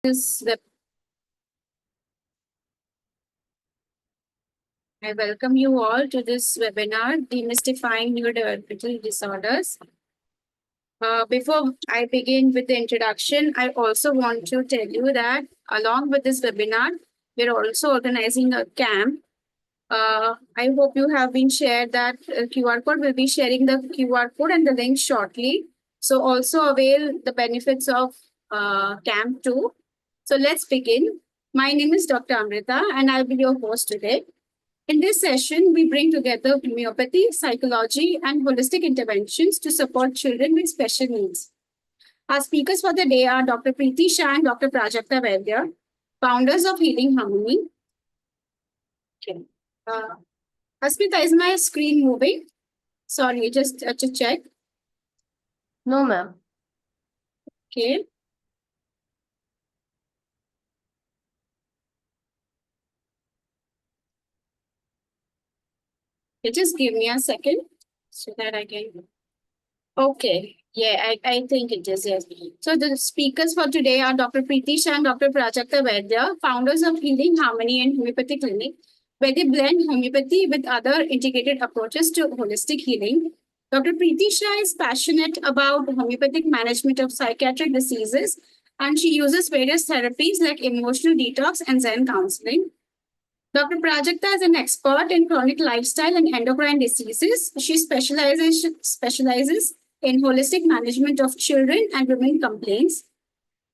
This I welcome you all to this webinar, Demystifying Neurodevelopmental Disorders. Before I begin with the introduction, I also want to tell you that along with this webinar, we're also organizing a camp. I hope you have been shared that QR code. We'll be sharing the QR code and the link shortly. So also avail the benefits of camp too. So let's begin. My name is Dr. Amrita and I'll be your host today. In this session, we bring together homeopathy, psychology, and holistic interventions to support children with special needs. Our speakers for the day are Dr. Preeti Shah and Dr. Prajakta Vaidya, founders of Healing Harmony. Okay. Asmita, is my screen moving? Sorry, just to check. No, ma'am. Okay. Okay, just give me a second so that I can. Okay. Yeah, I think it is, yes. So the speakers for today are Dr. Preeti Shah and Dr. Prajakta Vaidya, founders of Healing Harmony and Homeopathy Clinic, where they blend homeopathy with other integrated approaches to holistic healing. Dr. Preeti Shah is passionate about homeopathic management of psychiatric diseases, and she uses various therapies like emotional detox and Zen counseling. Dr. Prajakta is an expert in chronic lifestyle and endocrine diseases. She specializes in holistic management of children and women complaints.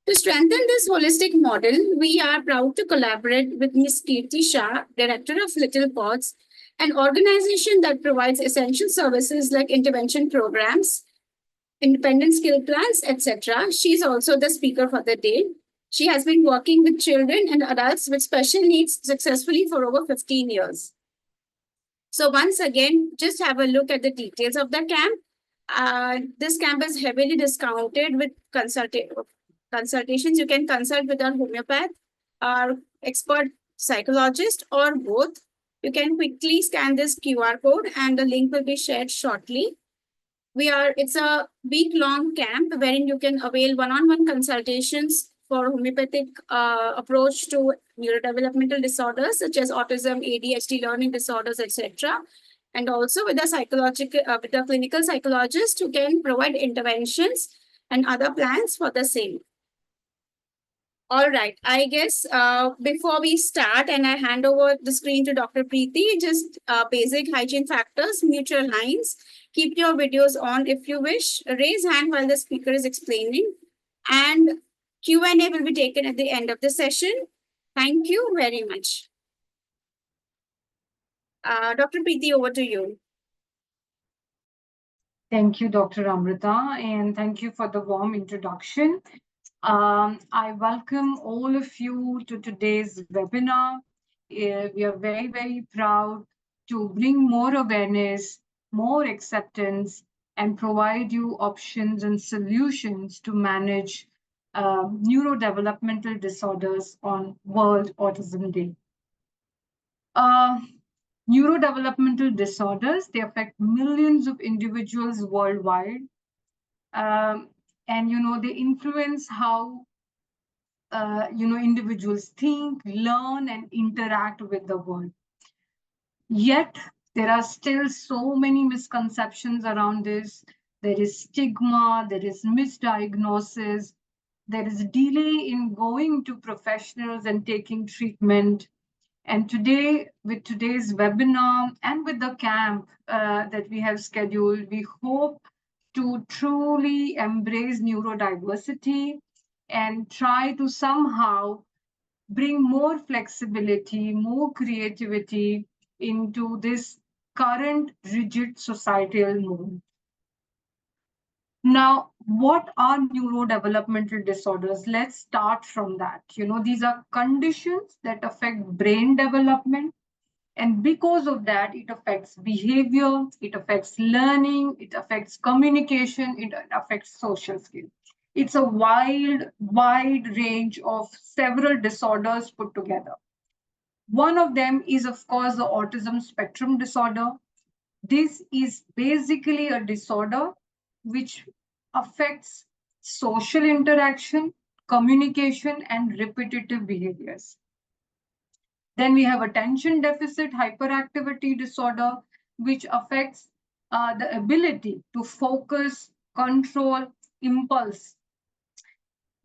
To strengthen this holistic model, we are proud to collaborate with Ms. Kirti Shah, Director of Little Pots, an organization that provides essential services like intervention programs, independent skill plans, etc. She is also the speaker for the day. She has been working with children and adults with special needs successfully for over 15 years. So once again, just have a look at the details of the camp. This camp is heavily discounted with consultations. You can consult with our homeopath, our expert psychologist, or both. You can quickly scan this QR code and the link will be shared shortly. It's a week-long camp wherein you can avail one-on-one consultations for homeopathic approach to neurodevelopmental disorders such as autism, ADHD, learning disorders, etc. And also with a clinical psychologist who can provide interventions and other plans for the same. All right, I guess before we start and I hand over the screen to Dr. Preeti, just basic hygiene factors, mutual lines. Keep your videos on if you wish. Raise hand while the speaker is explaining. And Q&A will be taken at the end of the session. Thank you very much. Dr. Preeti, over to you. Thank you, Dr. Amrita, and thank you for the warm introduction. I welcome all of you to today's webinar. We are very, very proud to bring more awareness, more acceptance, and provide you options and solutions to manage neurodevelopmental disorders on World Autism Day. Neurodevelopmental disorders, they affect millions of individuals worldwide. And, they influence how, individuals think, learn, and interact with the world. Yet, there are still so many misconceptions around this. There is stigma, there is misdiagnosis, there is delay in going to professionals and taking treatment. And today, with today's webinar and with the camp that we have scheduled, we hope to truly embrace neurodiversity and try to somehow bring more flexibility, more creativity into this current rigid societal mode. Now, what are neurodevelopmental disorders? Let's start from that. These are conditions that affect brain development. And because of that, it affects behavior, it affects learning, it affects communication, it affects social skills. It's a wide range of several disorders put together. One of them is, of course, the autism spectrum disorder. This is basically a disorder which affects social interaction, communication, and repetitive behaviors. Then we have attention deficit hyperactivity disorder, which affects the ability to focus, control, impulse.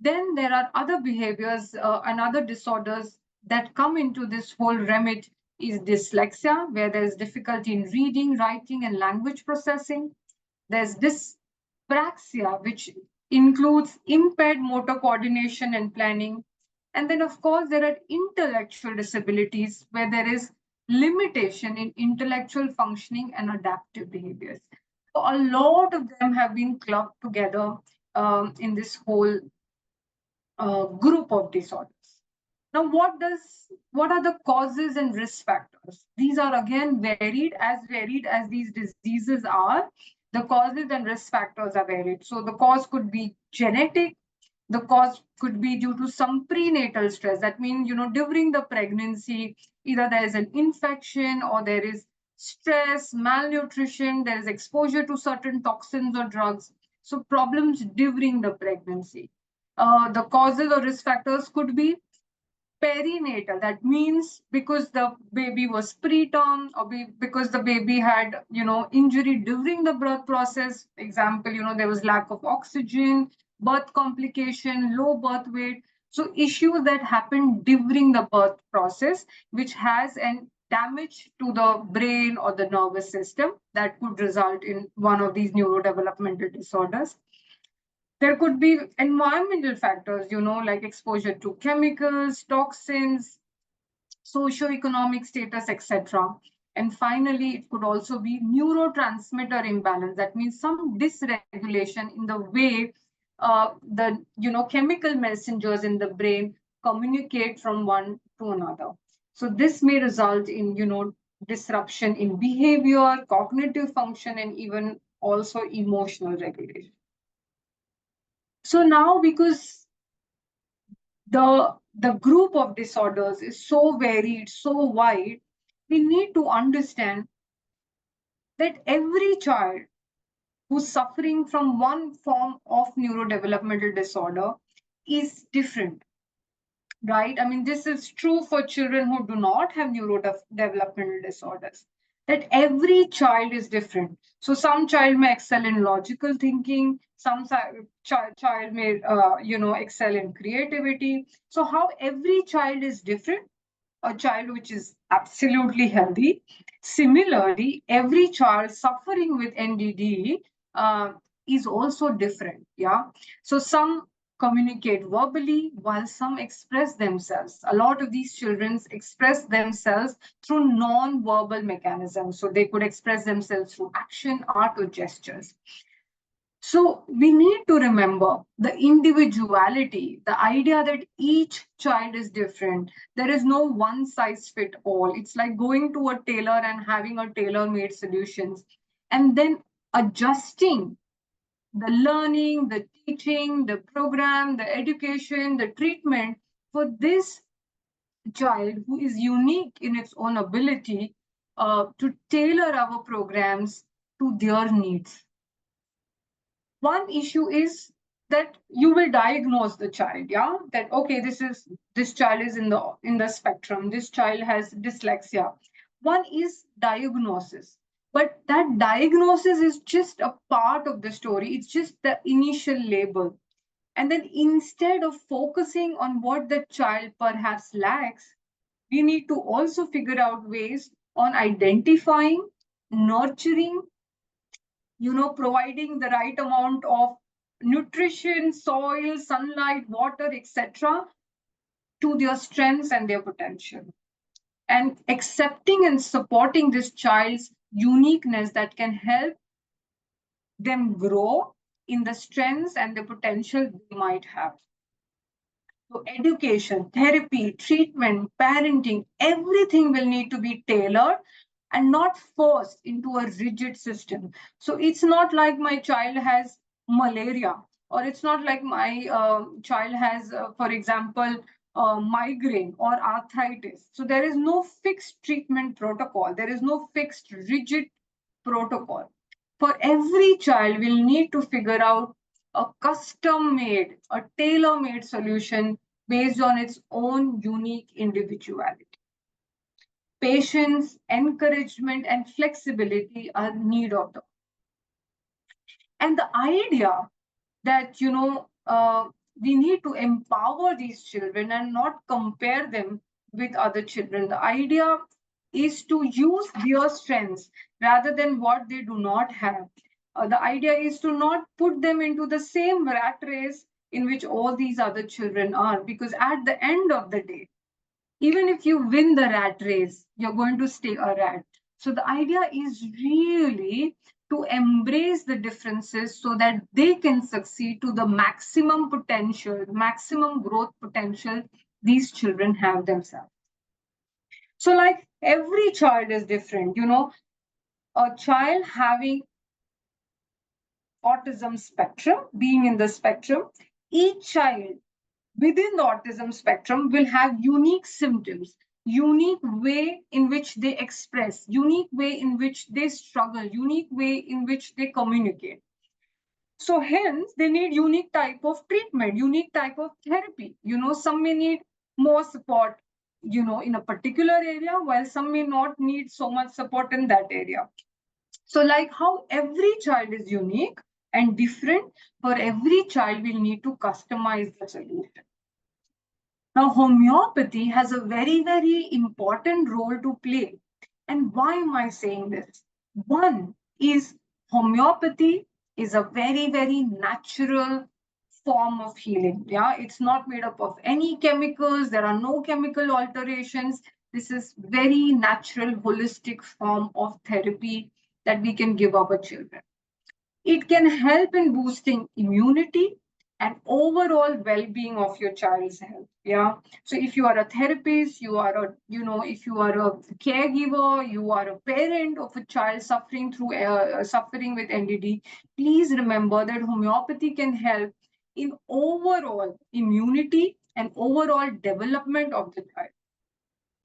Then there are other behaviors and other disorders that come into this whole remit is dyslexia, where there's difficulty in reading, writing, and language processing. There's dyspraxia, which includes impaired motor coordination and planning. And then, of course, there are intellectual disabilities where there is limitation in intellectual functioning and adaptive behaviors. So a lot of them have been clubbed together in this whole group of disorders. Now, what are the causes and risk factors? These are again varied as these diseases are. The causes and risk factors are varied. So the cause could be genetic. The cause could be due to some prenatal stress. That means, during the pregnancy, either there is an infection or there is stress, malnutrition, there is exposure to certain toxins or drugs. So problems during the pregnancy. The causes or risk factors could be perinatal. That means because the baby was preterm or because the baby had, injury during the birth process. Example, there was lack of oxygen, birth complication, low birth weight. So issues that happen during the birth process, which has an damage to the brain or the nervous system that could result in one of these neurodevelopmental disorders. There could be environmental factors, like exposure to chemicals, toxins, socioeconomic status, etc. And finally, it could also be neurotransmitter imbalance. That means some dysregulation in the way the chemical messengers in the brain communicate from one to another. So this may result in disruption in behavior, cognitive function, and even also emotional regulation. So now, because the group of disorders is so varied, so wide, we need to understand that every child who's suffering from one form of neurodevelopmental disorder is different, right? I mean, this is true for children who do not have neurodevelopmental disorders, that every child is different. So some child may excel in logical thinking, some child may, excel in creativity. So how every child is different, a child which is absolutely healthy. Similarly, every child suffering with NDD is also different. Yeah. So some communicate verbally while some express themselves. A lot of these children express themselves through non-verbal mechanisms. So they could express themselves through action, art, or gestures. So we need to remember the individuality, the idea that each child is different. There is no one size fit all. It's like going to a tailor and having a tailor-made solutions and then adjusting the learning, the teaching, the program, the education, the treatment for this child who is unique in its own ability to tailor our programs to their needs. One issue is that you will diagnose the child, yeah, that okay, this child is in the spectrum, this child has dyslexia. One is diagnosis, but that diagnosis is just a part of the story. It's just the initial label. And then instead of focusing on what the child perhaps lacks, we need to also figure out ways on identifying, nurturing, providing the right amount of nutrition, soil, sunlight, water, etc., to their strengths and their potential. And accepting and supporting this child's uniqueness that can help them grow in the strengths and the potential they might have. So education, therapy, treatment, parenting, everything will need to be tailored and not forced into a rigid system. So it's not like my child has malaria, or it's not like my child has, for example, migraine or arthritis. So there is no fixed treatment protocol. There is no fixed rigid protocol. For every child, we'll need to figure out a custom-made, a tailor-made solution based on its own unique individuality. Patience, encouragement, and flexibility are need of them. And the idea that, we need to empower these children and not compare them with other children. The idea is to use their strengths rather than what they do not have. The idea is to not put them into the same rat race in which all these other children are, because at the end of the day, even if you win the rat race, you're going to stay a rat. So the idea is really to embrace the differences so that they can succeed to the maximum potential, maximum growth potential these children have themselves. So, like every child is different, a child having autism spectrum, being in the spectrum, each child within the autism spectrum will have unique symptoms, unique way in which they express, unique way in which they struggle, unique way in which they communicate. So hence they need unique type of treatment, unique type of therapy. Some may need more support, in a particular area, while some may not need so much support in that area. So like how every child is unique and different, for every child we'll need to customize the solution. Now, homeopathy has a very, very important role to play. And why am I saying this? One is homeopathy is a very, very natural form of healing. Yeah, it's not made up of any chemicals. There are no chemical alterations. This is very natural, holistic form of therapy that we can give our children. It can help in boosting immunity and overall well-being of your child's health. Yeah. So if you are a therapist, you are a, if you are a caregiver, you are a parent of a child suffering through suffering with NDD, please remember that homeopathy can help in overall immunity and overall development of the child.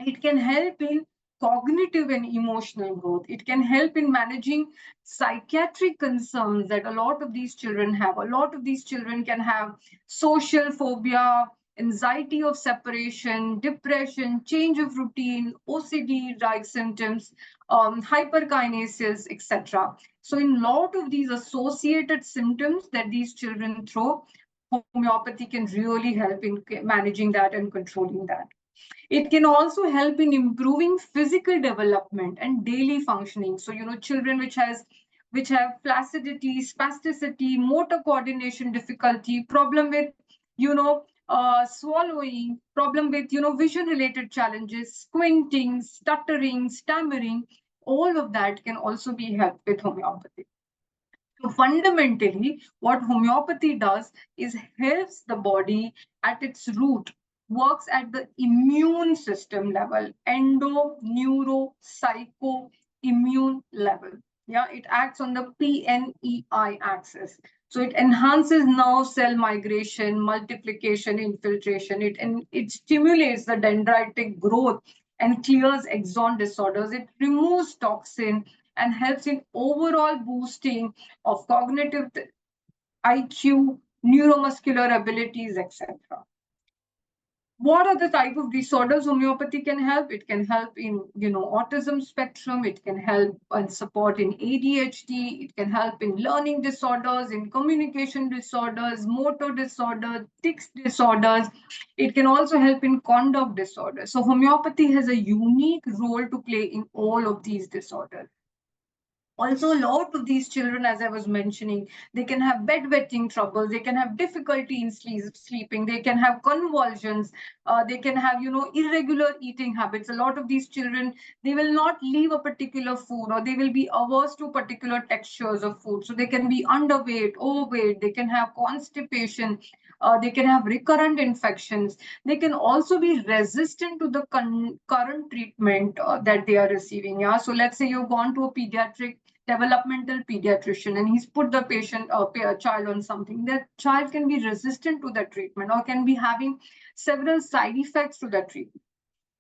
It can help in cognitive and emotional growth. It can help in managing psychiatric concerns that a lot of these children have. A lot of these children can have social phobia, anxiety of separation, depression, change of routine, OCD-like symptoms, hyperkinesis, etc. So in a lot of these associated symptoms that these children throw, homeopathy can really help in managing that and controlling that. It can also help in improving physical development and daily functioning. So, children which have flaccidity, spasticity, motor coordination difficulty, problem with, swallowing, problem with, vision related challenges, squinting, stuttering, stammering, all of that can also be helped with homeopathy. So fundamentally, what homeopathy does is helps the body at its root, works at the immune system level, endo, neuro, psycho, immune level. Yeah, it acts on the PNEI axis. So it enhances nerve cell migration, multiplication, infiltration. It stimulates the dendritic growth and clears axon disorders. It removes toxin and helps in overall boosting of cognitive IQ, neuromuscular abilities, etc. What are the type of disorders homeopathy can help? It can help in, autism spectrum. It can help and support in ADHD. It can help in learning disorders, in communication disorders, motor disorders, tics disorders. It can also help in conduct disorders. So homeopathy has a unique role to play in all of these disorders. Also, a lot of these children, as I was mentioning, they can have bedwetting troubles, they can have difficulty in sleeping, they can have convulsions, they can have, irregular eating habits. A lot of these children, they will not leave a particular food, or they will be averse to particular textures of food. So they can be underweight, overweight, they can have constipation, they can have recurrent infections. They can also be resistant to the current treatment that they are receiving. Yeah. So let's say you've gone to a pediatric developmental pediatrician and he's put the patient child on something. That child can be resistant to that treatment or can be having several side effects to that treatment.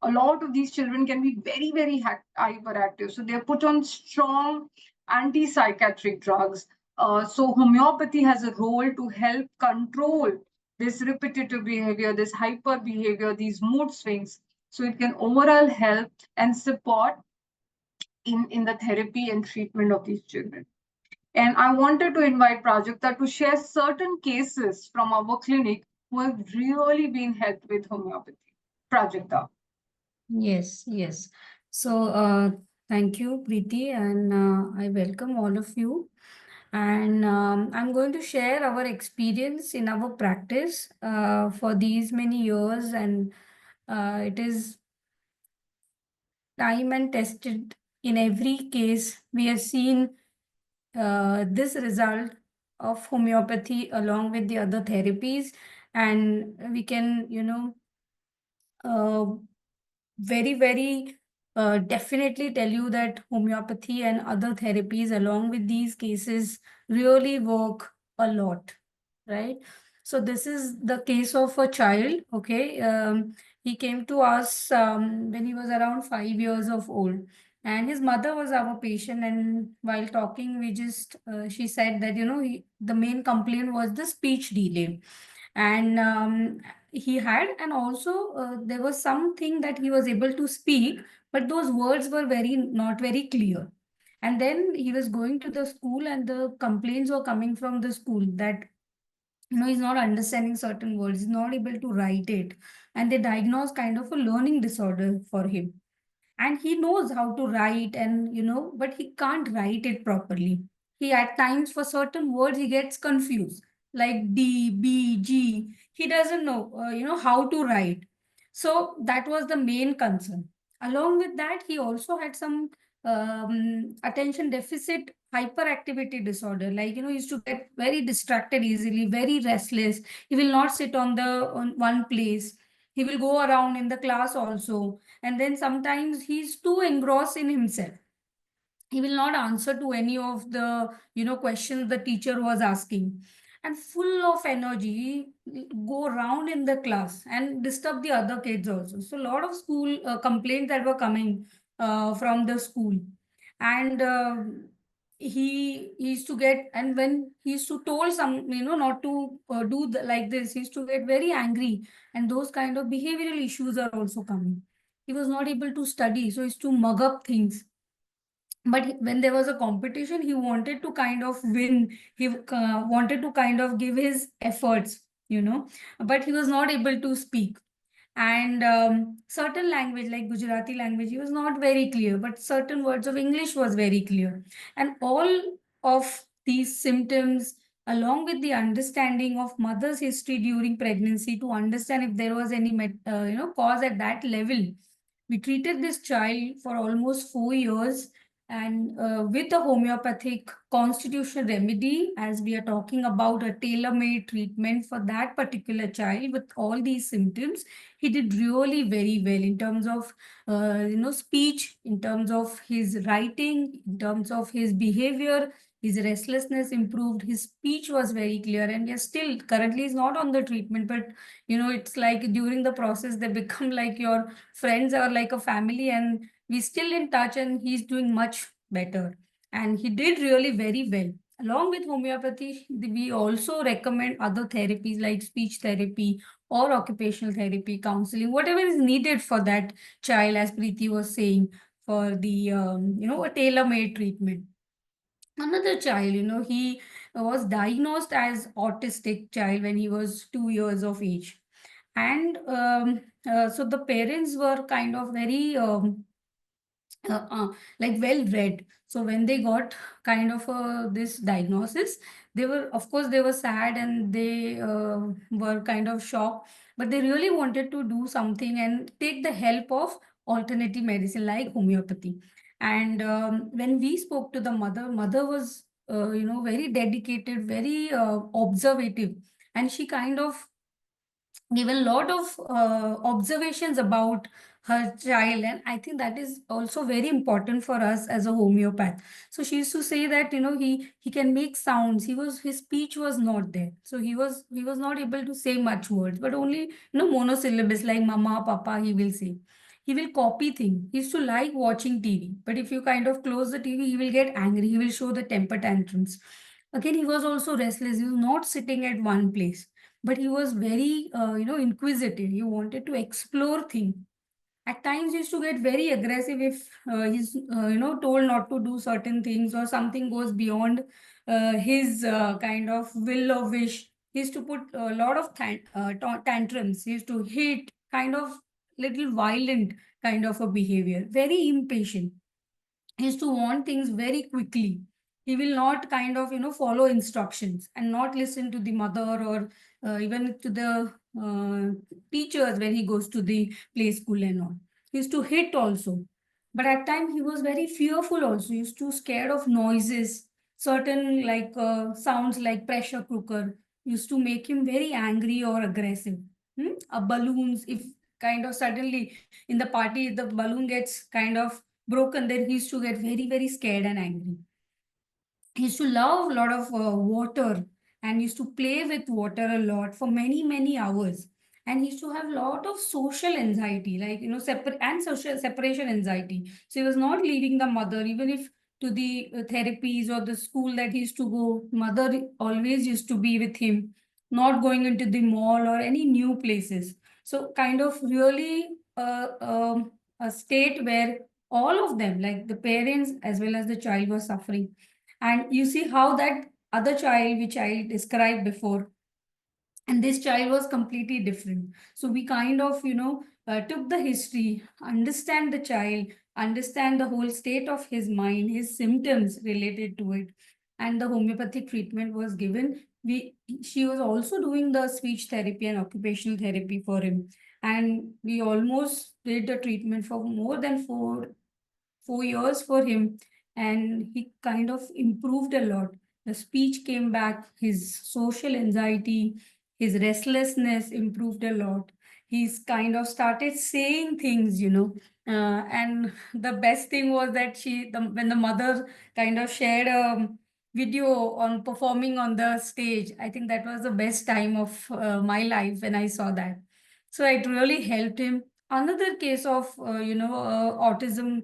A lot of these children can be very, very hyperactive. So they're put on strong antipsychiatric drugs, So homeopathy has a role to help control this repetitive behavior, this hyper behavior, these mood swings. So it can overall help and support in the therapy and treatment of these children. And I wanted to invite Prajakta to share certain cases from our clinic who have really been helped with homeopathy. Prajakta. Yes, yes. So, thank you, Preeti, and I welcome all of you. And I'm going to share our experience in our practice for these many years, and it is time and tested in every case. We have seen this result of homeopathy along with the other therapies, and we can, uh, very definitely tell you that homeopathy and other therapies along with these cases really work a lot, right? So this is the case of a child. Okay, he came to us when he was around 5 years of old, and his mother was our patient. And while talking, we just she said that the main complaint was the speech delay, and he had, and also there was something that he was able to speak, but those words were very not very clear. And then he was going to the school, and the complaints were coming from the school that he's not understanding certain words, he's not able to write it, and they diagnosed kind of a learning disorder for him. And he knows how to write, and but he can't write it properly. He at times for certain words he gets confused, like D, B, G. He doesn't know how to write. So that was the main concern. Along with that, he also had some attention deficit hyperactivity disorder. Like he used to get very distracted easily, very restless. He will not sit on one place. He will go around in the class also, and then sometimes he's too engrossed in himself. He will not answer to any of the questions the teacher was asking, and full of energy go around in the class and disturb the other kids also. So a lot of school complaints that were coming from the school. And he used to get, and when he used to told some not to like this, he used to get very angry, and those kind of behavioral issues are also coming. He was not able to study, so he used to mug up things. But when there was a competition, he wanted to kind of win. He wanted to kind of give his efforts, but he was not able to speak. And certain language like Gujarati language, he was not very clear, but certain words of English was very clear. And all of these symptoms, along with the understanding of mother's history during pregnancy, to understand if there was any cause at that level, we treated this child for almost 4 years, and with a homeopathic constitutional remedy, as we are talking about a tailor-made treatment for that particular child with all these symptoms, he did really very well in terms of speech, in terms of his writing, in terms of his behavior. His restlessness improved, his speech was very clear, and yes, still currently is not on the treatment, but it's like during the process they become like your friends or like a family, and we still in touch, and he's doing much better. And he did really very well. Along with homeopathy, we also recommend other therapies like speech therapy or occupational therapy, counseling, whatever is needed for that child, as Preeti was saying, for the a tailor-made treatment. Another child, he was diagnosed as autistic child when he was 2 years of age. And so the parents were kind of very uh, uh, like well read. So when they got kind of this diagnosis, they were, of course, they were sad, and they were kind of shocked, but they really wanted to do something and take the help of alternative medicine like homeopathy. And when we spoke to the mother was very dedicated, very observative, and she kind of given a lot of observations about her child. And I think that is also very important for us as a homeopath. So she used to say that he can make sounds. His speech was not there, so he was not able to say much words, but only monosyllables like mama, papa he will say. He will copy things. He used to like watching TV, but if you kind of close the TV, he will get angry, he will show the temper tantrums. Again, he was also restless. He was not sitting at one place, but he was very, inquisitive. He wanted to explore things. At times, he used to get very aggressive if he's, told not to do certain things, or something goes beyond his kind of will or wish. He used to put a lot of tantrums. He used to hit, kind of little violent kind of a behavior, very impatient. He used to want things very quickly. He will not kind of, follow instructions and not listen to the mother, or even to the teachers when he goes to the play school and all. He used to hit also. But at times he was very fearful also. He used to scared of noises, certain like sounds like pressure cooker used to make him very angry or aggressive. Balloons, if kind of suddenly in the party the balloon gets kind of broken, then he used to get very, very scared and angry. He used to love a lot of water, and used to play with water a lot for many, many hours. And he used to have a lot of social anxiety, like, and social separation anxiety. So he was not leaving the mother, even if to the therapies or the school that he used to go, mother always used to be with him, not going into the mall or any new places. So kind of really a state where all of them, like the parents as well as the child, was suffering. And you see how that other child, which I described before, and this child was completely different. So we kind of, took the history, understand the child, understand the whole state of his mind, his symptoms related to it, and the homeopathic treatment was given. She was also doing the speech therapy and occupational therapy for him, and we almost did the treatment for more than 4 years for him, and he kind of improved a lot. The speech came back, his social anxiety, his restlessness improved a lot. He's kind of started saying things, and the best thing was that when the mother kind of shared a video on performing on the stage, I think that was the best time of my life when I saw that. So it really helped him. Another case of, autism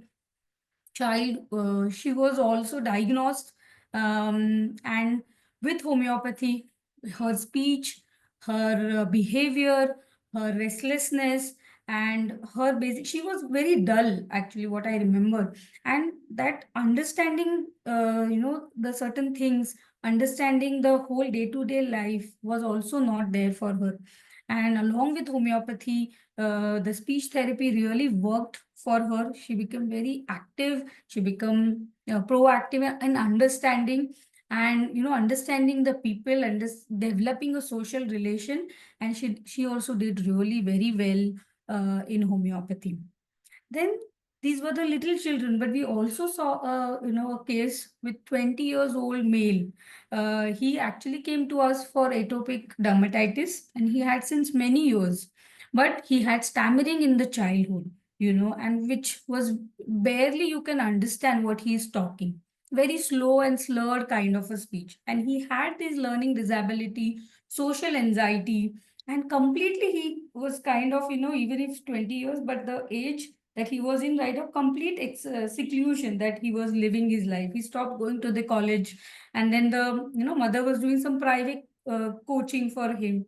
child, she was also diagnosed, and with homeopathy, her speech, her behavior, her restlessness, and her basic, she was very dull, actually, what I remember. And that understanding, the certain things, understanding the whole day-to-day life was also not there for her. And along with homeopathy, the speech therapy really worked for her. She became very active. She became proactive in understanding, and understanding the people, and developing a social relation. And she also did really very well in homeopathy. Then these were the little children, but we also saw a case with 20 years old male. He actually came to us for atopic dermatitis, and he had since many years, but he had stammering in the childhood, and which was barely you can understand what he is talking. Very slow and slurred kind of a speech, and he had this learning disability, social anxiety, and completely he was kind of, even if 20 years, but the age that he was in, right, of complete seclusion, that he was living his life. He stopped going to the college, and then the mother was doing some private coaching for him,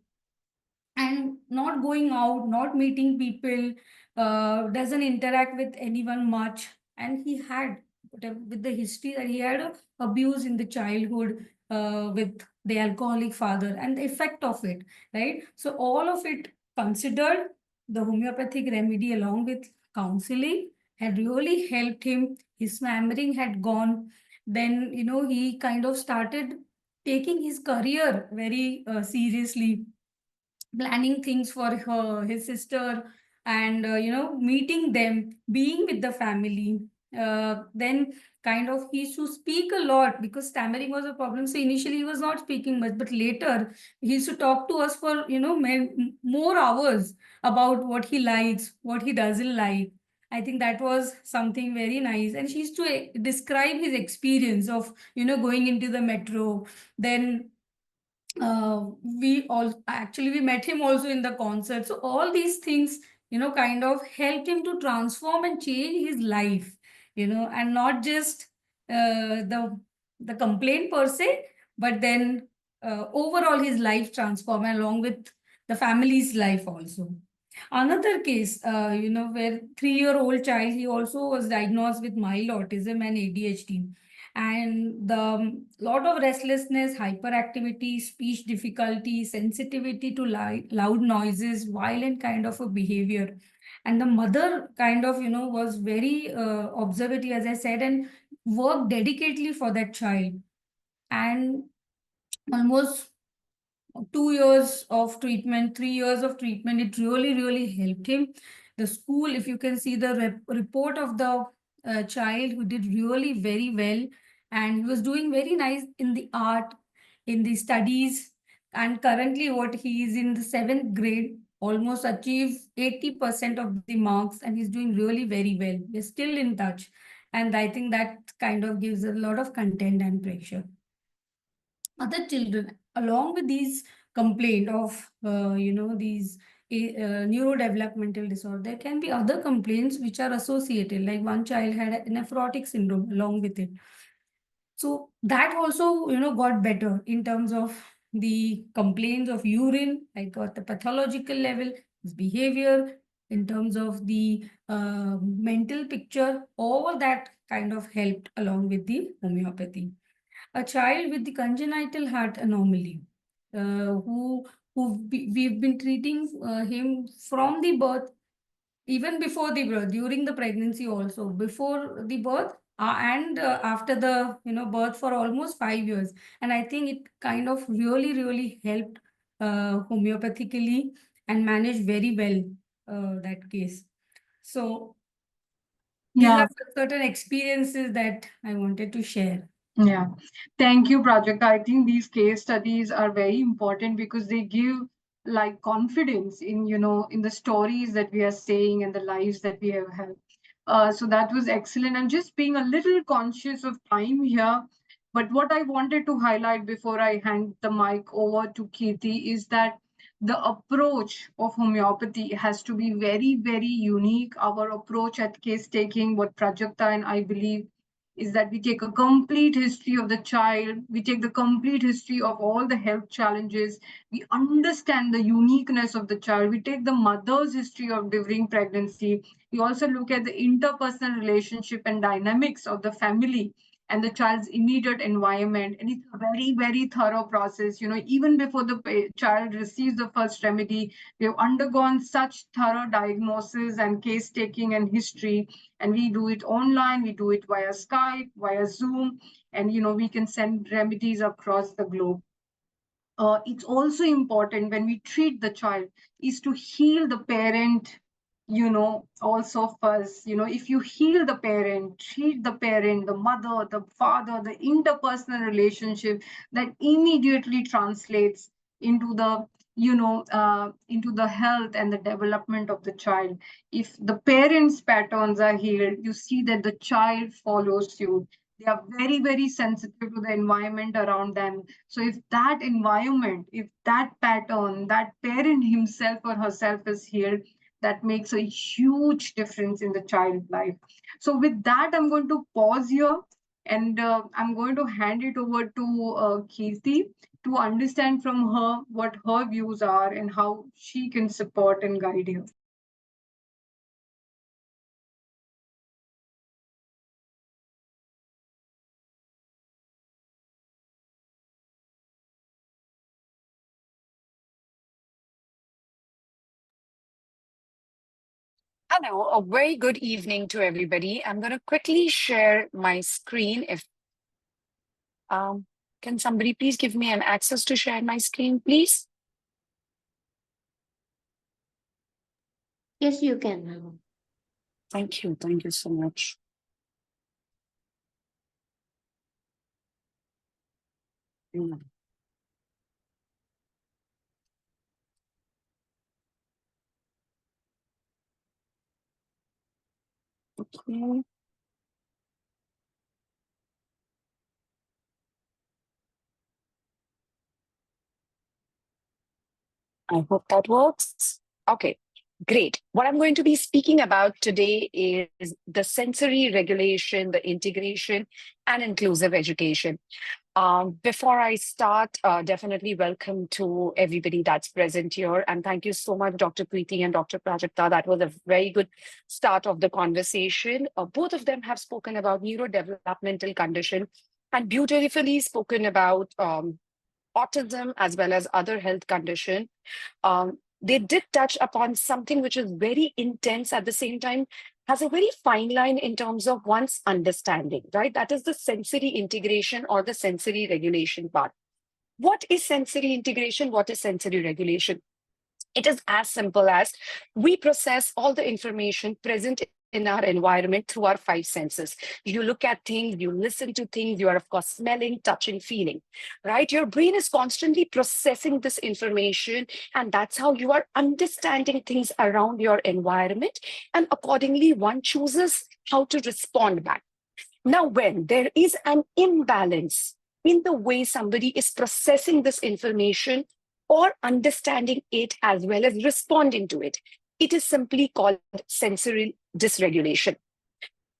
and not going out, not meeting people, doesn't interact with anyone much. And he had, with the history that he had abuse in the childhood, with the alcoholic father, and the effect of it, right? So all of it considered, the homeopathic remedy along with counseling had really helped him. His stammering had gone. Then, he kind of started taking his career very seriously, planning things for his sister, and meeting them, being with the family. Then kind of he used to speak a lot because stammering was a problem. So initially he was not speaking much, but later he used to talk to us for more hours about what he likes, what he doesn't like. I think that was something very nice. And she used to describe his experience of going into the metro. Then we met him also in the concert. So all these things, kind of helped him to transform and change his life, and not just the complaint per se, but then overall his life transformed along with the family's life also. Another case, where 3-year-old child, he also was diagnosed with mild autism and ADHD. And the lot of restlessness, hyperactivity, speech difficulty, sensitivity to loud noises, violent kind of a behavior. And the mother kind of, was very observative, as I said, and worked dedicatedly for that child. And almost 2 years of treatment, 3 years of treatment, it really, really helped him. The school, if you can see the report of the child who did really very well, and he was doing very nice in the art, in the studies, and currently what he is in the 7th grade, almost achieved 80% of the marks, and he's doing really very well. We're still in touch. And I think that kind of gives a lot of content and pressure. Other children, along with these complaint of, these neurodevelopmental disorder, there can be other complaints which are associated. Like one child had a nephrotic syndrome along with it. So that also, got better in terms of the complaints of urine, like at the pathological level, his behavior, in terms of the mental picture, all that kind of helped along with the homeopathy. A child with the congenital heart anomaly, we've been treating him from the birth, even before the birth, during the pregnancy also, before the birth, and after the birth for almost 5 years. And I think it kind of really, really helped homeopathically and managed very well that case. So these Yeah. are certain experiences that I wanted to share. Yeah, thank you, Prajakta. I think these case studies are very important because they give like confidence in, in the stories that we are saying and the lives that we have had. So that was excellent. I'm just being a little conscious of time here. But what I wanted to highlight before I hand the mic over to Kirti is that the approach of homeopathy has to be very, very unique. Our approach at case taking, what Prajakta and I believe, is that we take a complete history of the child, we take the complete history of all the health challenges, we understand the uniqueness of the child, we take the mother's history of during pregnancy, we also look at the interpersonal relationship and dynamics of the family and the child's immediate environment. And it's a very, very thorough process. Even before the child receives the first remedy, we have undergone such thorough diagnosis and case taking and history. And we do it online, we do it via Skype, via Zoom, and we can send remedies across the globe. It's also important when we treat the child is to heal the parent, also first. If you heal the parent, treat the parent, the mother, the father, the interpersonal relationship, that immediately translates into the into the health and the development of the child. If the parents' patterns are healed, you see that the child follows suit. They are very, very sensitive to the environment around them. So if that environment, if that pattern, that parent himself or herself is healed, that makes a huge difference in the child's life. So with that, I'm going to pause here, and I'm going to hand it over to Kirti to understand from her what her views are and how she can support and guide you. Hello, a very good evening to everybody. I'm going to quickly share my screen. If can somebody please give me an access to share my screen, please? Yes, you can. Thank you. Thank you so much. Okay. I hope that works. Okay, great. What I'm going to be speaking about today is the sensory regulation, the integration, and inclusive education. Before I start, definitely welcome to everybody that's present here. And thank you so much, Dr. Preeti and Dr. Prajakta. That was a very good start of the conversation. Both of them have spoken about neurodevelopmental condition and beautifully spoken about autism as well as other health condition. They did touch upon something which is very intense at the same time, has a very fine line in terms of one's understanding, right? That is the sensory integration or the sensory regulation part. What is sensory integration? What is sensory regulation? It is as simple as we process all the information present in our environment through our five senses. You look at things, you listen to things, you are, of course, smelling, touching, feeling, right? Your brain is constantly processing this information, and that's how you are understanding things around your environment. And accordingly, one chooses how to respond back. Now, when there is an imbalance in the way somebody is processing this information or understanding it as well as responding to it, it is simply called sensory dysregulation.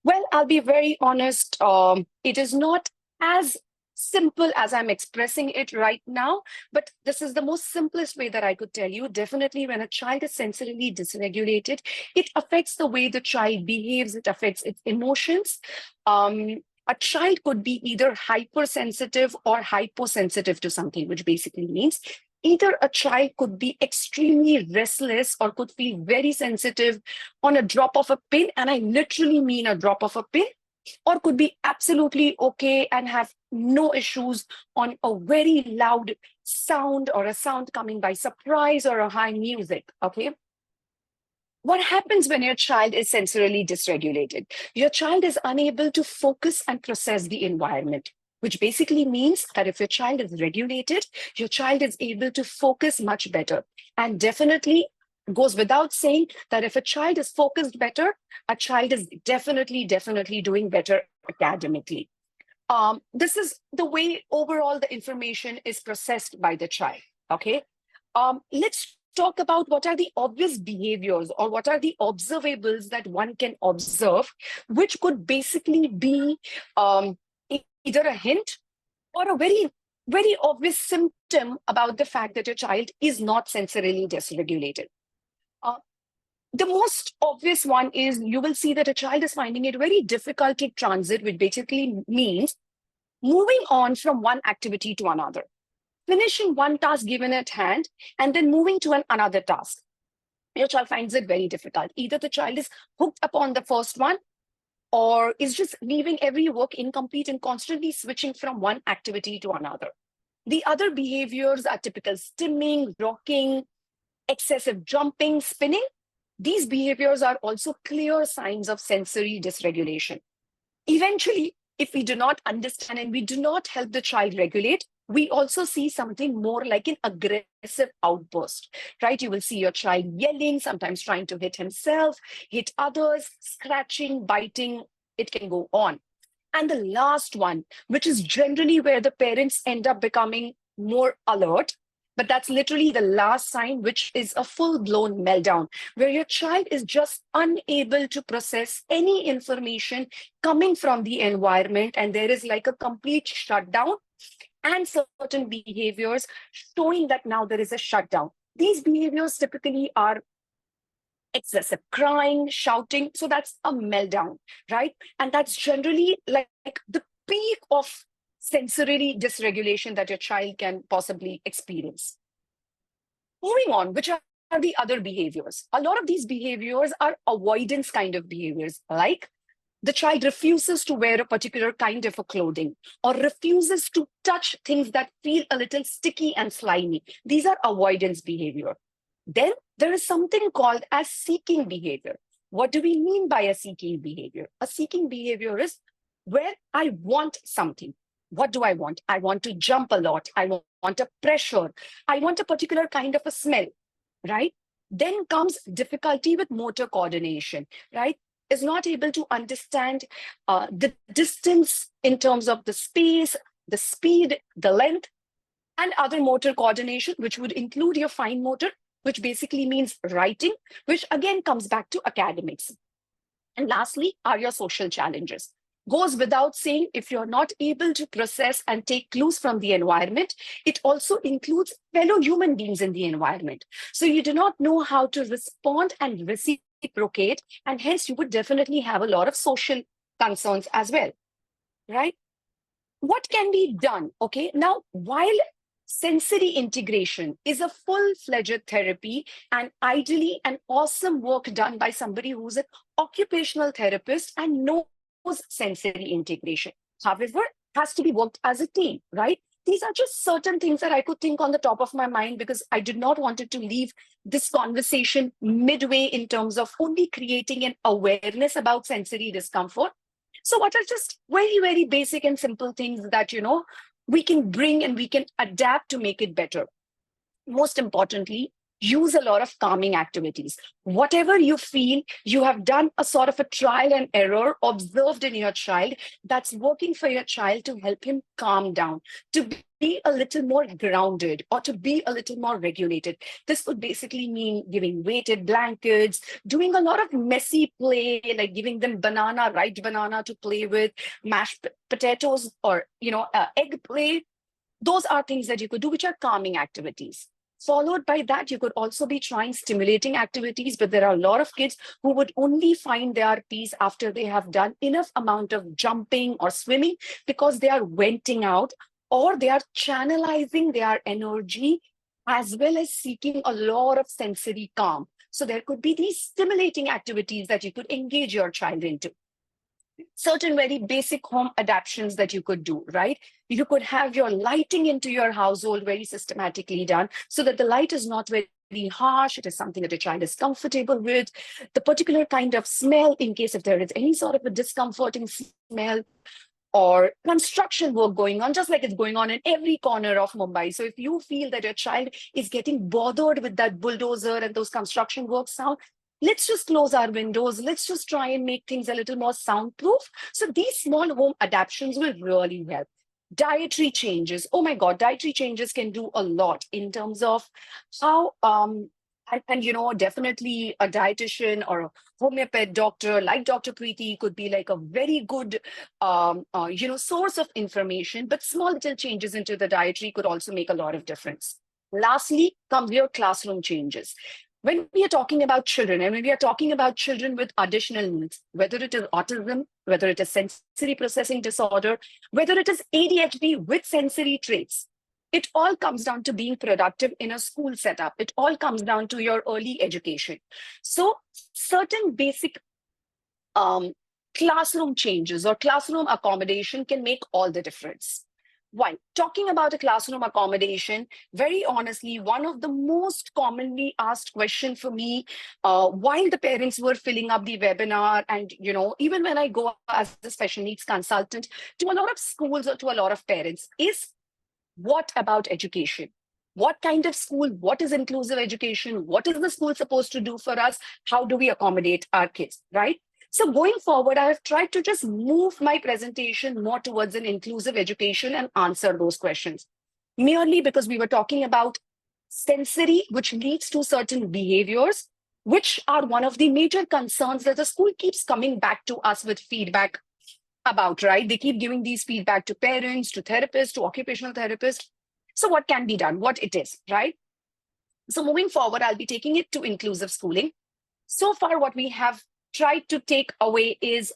Well, I'll be very honest, it is not as simple as I'm expressing it right now, but this is the most simplest way that I could tell you. Definitely, when a child is sensorily dysregulated, it affects the way the child behaves, it affects its emotions. A child could be either hypersensitive or hyposensitive to something, which basically means either a child could be extremely restless or could feel very sensitive on a drop of a pin, and I literally mean a drop of a pin, or could be absolutely okay and have no issues on a very loud sound or a sound coming by surprise or a high music, okay? What happens when your child is sensorily dysregulated? Your child is unable to focus and process the environment, which basically means that if your child is regulated, your child is able to focus much better. And definitely goes without saying that if a child is focused better, a child is definitely doing better academically. This is the way overall the information is processed by the child, okay? Let's talk about what are the obvious behaviors or what are the observables that one can observe, which could basically be either a hint or a very obvious symptom about the fact that your child is not sensorily dysregulated. The most obvious one is you will see that a child is finding it very difficult to transit, which basically means moving on from one activity to another, finishing one task given at hand, and then moving to another task. Your child finds it very difficult. Either the child is hooked upon the first one or is just leaving every work incomplete and constantly switching from one activity to another. The other behaviors are typical stimming, rocking, excessive jumping, spinning. These behaviors are also clear signs of sensory dysregulation. Eventually, if we do not understand and we do not help the child regulate, we also see something more like an aggressive outburst, right? You will see your child yelling, sometimes trying to hit himself, hit others, scratching, biting. It can go on. And the last one, which is generally where the parents end up becoming more alert, but that's literally the last sign, which is a full-blown meltdown, where your child is just unable to process any information coming from the environment, and there is like a complete shutdown and certain behaviors showing that now there is a shutdown. These behaviors typically are excessive crying, shouting, so that's a meltdown, right? And that's generally like the peak of sensory dysregulation that your child can possibly experience. Moving on, which are the other behaviors? A lot of these behaviors are avoidance kind of behaviors, like the child refuses to wear a particular kind of a clothing or refuses to touch things that feel a little sticky and slimy. These are avoidance behavior. Then there is something called as seeking behavior. What do we mean by a seeking behavior? A seeking behavior is where I want something. What do I want? I want to jump a lot. I want a pressure. I want a particular kind of a smell, right? Then comes difficulty with motor coordination, right? Is not able to understand the distance in terms of the space, the speed, the length, and other motor coordination, which would include your fine motor, which basically means writing, which again comes back to academics. And lastly are your social challenges. Goes without saying, if you're not able to process and take clues from the environment, it also includes fellow human beings in the environment. So you do not know how to respond and reciprocate, and hence you would definitely have a lot of social concerns as well, right? What can be done? Okay, now while sensory integration is a full-fledged therapy and ideally an awesome work done by somebody who's an occupational therapist and knows sensory integration. However, has to be worked as a team, right? These are just certain things that I could think on the top of my mind because I did not want to leave this conversation midway in terms of only creating an awareness about sensory discomfort. So what are just very, very basic and simple things that, we can bring and we can adapt to make it better? Most importantly, use a lot of calming activities. Whatever you feel, you have done a sort of a trial and error observed in your child that's working for your child to help him calm down, to be a little more grounded or to be a little more regulated. This would basically mean giving weighted blankets, doing a lot of messy play, like giving them right banana to play with, mashed potatoes or, egg play. Those are things that you could do, which are calming activities. Followed by that, you could also be trying stimulating activities, but there are a lot of kids who would only find their peace after they have done enough amount of jumping or swimming because they are venting out or they are channelizing their energy as well as seeking a lot of sensory calm. So there could be these stimulating activities that you could engage your child into. Certain very basic home adaptations that you could do, right? You could have your lighting into your household very systematically done so that the light is not very harsh. It is something that your child is comfortable with. The particular kind of smell, in case if there is any sort of a discomforting smell or construction work going on, just like it's going on in every corner of Mumbai. So if you feel that your child is getting bothered with that bulldozer and those construction work sound, let's just close our windows. Let's just try and make things a little more soundproof. So these small home adaptations will really help. Dietary changes. Oh my God, dietary changes can do a lot in terms of how, definitely a dietitian or a homeopath doctor like Dr. Preeti could be like a very good, source of information, but small little changes into the dietary could also make a lot of difference. Lastly, comes your classroom changes. When we are talking about children, and when we are talking about children with additional needs, whether it is autism, whether it is sensory processing disorder, whether it is ADHD with sensory traits, it all comes down to being productive in a school setup. It all comes down to your early education. So certain basic classroom changes or classroom accommodation can make all the difference. Why? Talking about a classroom accommodation, very honestly, one of the most commonly asked questions for me while the parents were filling up the webinar, and even when I go as a special needs consultant to a lot of schools or to a lot of parents, is what about education? What kind of school? What is inclusive education? What is the school supposed to do for us? How do we accommodate our kids, right? So going forward, I have tried to just move my presentation more towards an inclusive education and answer those questions. Merely because we were talking about sensory, which leads to certain behaviors, which are one of the major concerns that the school keeps coming back to us with feedback about, right? They keep giving these feedback to parents, to therapists, to occupational therapists. So what can be done? What it is, right? So moving forward, I'll be taking it to inclusive schooling. So far, what we have tried to take away is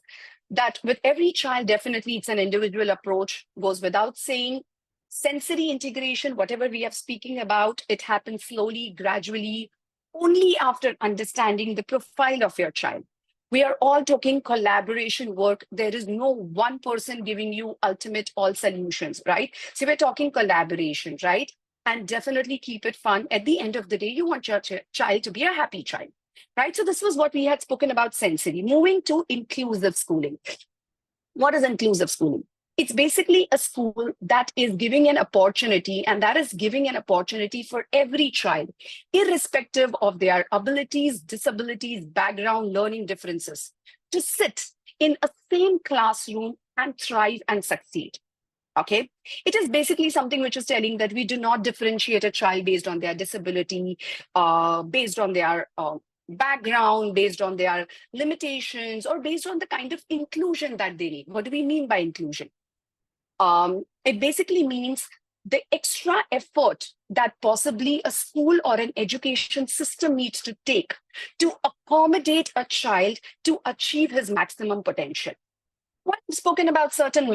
that with every child, definitely it's an individual approach, goes without saying. Sensory integration, whatever we are speaking about, it happens slowly, gradually, only after understanding the profile of your child. We are all talking collaboration work. There is no one person giving you ultimate all solutions, right? So we're talking collaboration, right? And definitely keep it fun. At the end of the day, you want your child to be a happy child, right? So this was what we had spoken about sensory. Moving to inclusive schooling. What is inclusive schooling? It's basically a school that is giving an opportunity, and that is giving an opportunity for every child, irrespective of their abilities, disabilities, background, learning differences, to sit in a same classroom and thrive and succeed. Okay, it is basically something which is telling that we do not differentiate a child based on their disability, based on their background, based on their limitations, or based on the kind of inclusion that they need. What do we mean by inclusion? It basically means the extra effort that possibly a school or an education system needs to take to accommodate a child to achieve his maximum potential. Well, I've spoken about certain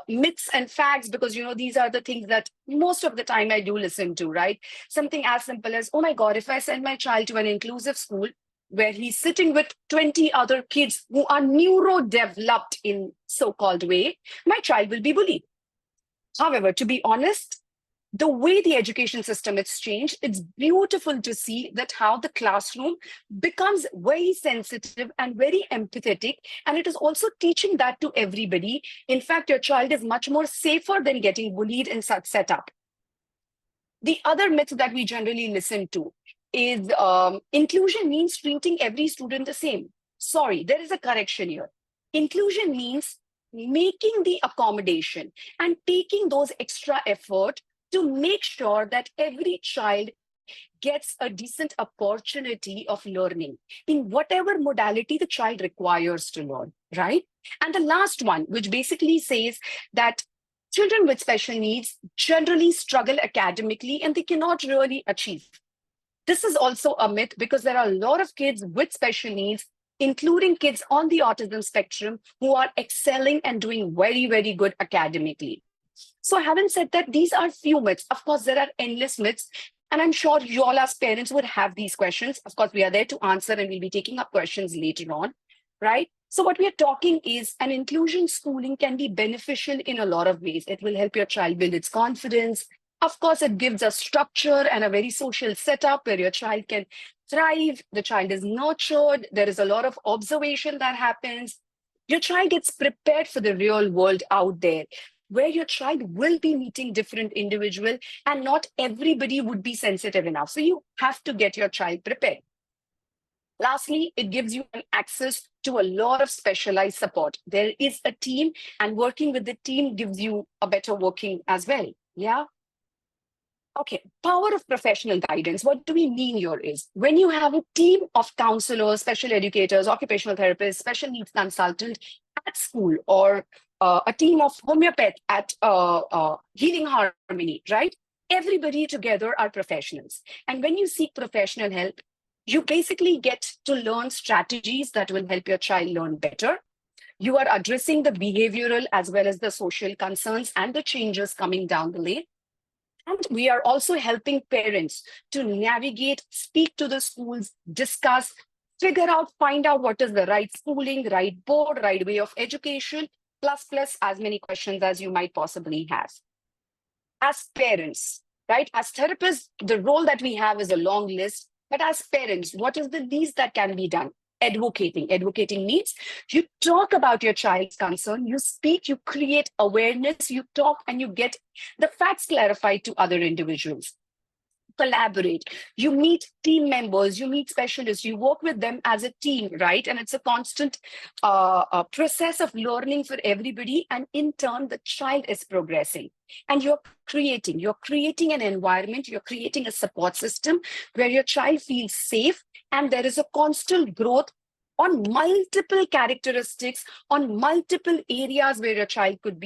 myths and facts because, these are the things that most of the time I do listen to, right? Something as simple as, oh my God, if I send my child to an inclusive school where he's sitting with 20 other kids who are neurodeveloped in so-called way, my child will be bullied. However, to be honest, the way the education system has changed, it's beautiful to see that how the classroom becomes very sensitive and very empathetic. And it is also teaching that to everybody. In fact, your child is much more safer than getting bullied in such setup. The other myth that we generally listen to is inclusion means treating every student the same. Sorry, there is a correction here. Inclusion means making the accommodation and taking those extra effort to make sure that every child gets a decent opportunity of learning in whatever modality the child requires to learn, right? And the last one, which basically says that children with special needs generally struggle academically and they cannot really achieve. This is also a myth because there are a lot of kids with special needs, including kids on the autism spectrum, who are excelling and doing very, very good academically. So having said that, these are few myths. Of course, there are endless myths. And I'm sure you all as parents would have these questions. Of course, we are there to answer and we'll be taking up questions later on, right? So what we are talking is an inclusion schooling can be beneficial in a lot of ways. It will help your child build its confidence. Of course, it gives a structure and a very social setup where your child can thrive. The child is nurtured. There is a lot of observation that happens. Your child gets prepared for the real world out there, where your child will be meeting different individuals and not everybody would be sensitive enough. So you have to get your child prepared. Lastly, it gives you an access to a lot of specialized support. There is a team and working with the team gives you a better working as well. Yeah. Okay, power of professional guidance. What do we mean here is when you have a team of counselors, special educators, occupational therapists, special needs consultant at school, or a team of homeopath at Healing Harmony, right? Everybody together are professionals. And when you seek professional help, you basically get to learn strategies that will help your child learn better. You are addressing the behavioral as well as the social concerns and the changes coming down the lane. And we are also helping parents to navigate, speak to the schools, discuss, figure out, find out what is the right schooling, right board, right way of education, plus as many questions as you might possibly have. As parents, right? As therapists, the role that we have is a long list. But as parents, what is the least that can be done? Advocating. Advocating means you talk about your child's concern, you speak, you create awareness, you talk, and you get the facts clarified to other individuals. Collaborate. You meet team members, you meet specialists, you work with them as a team, right? And it's a constant process of learning for everybody. And in turn, the child is progressing. And you're creating an environment, you're creating a support system where your child feels safe and there is a constant growth on multiple characteristics, on multiple areas where your child could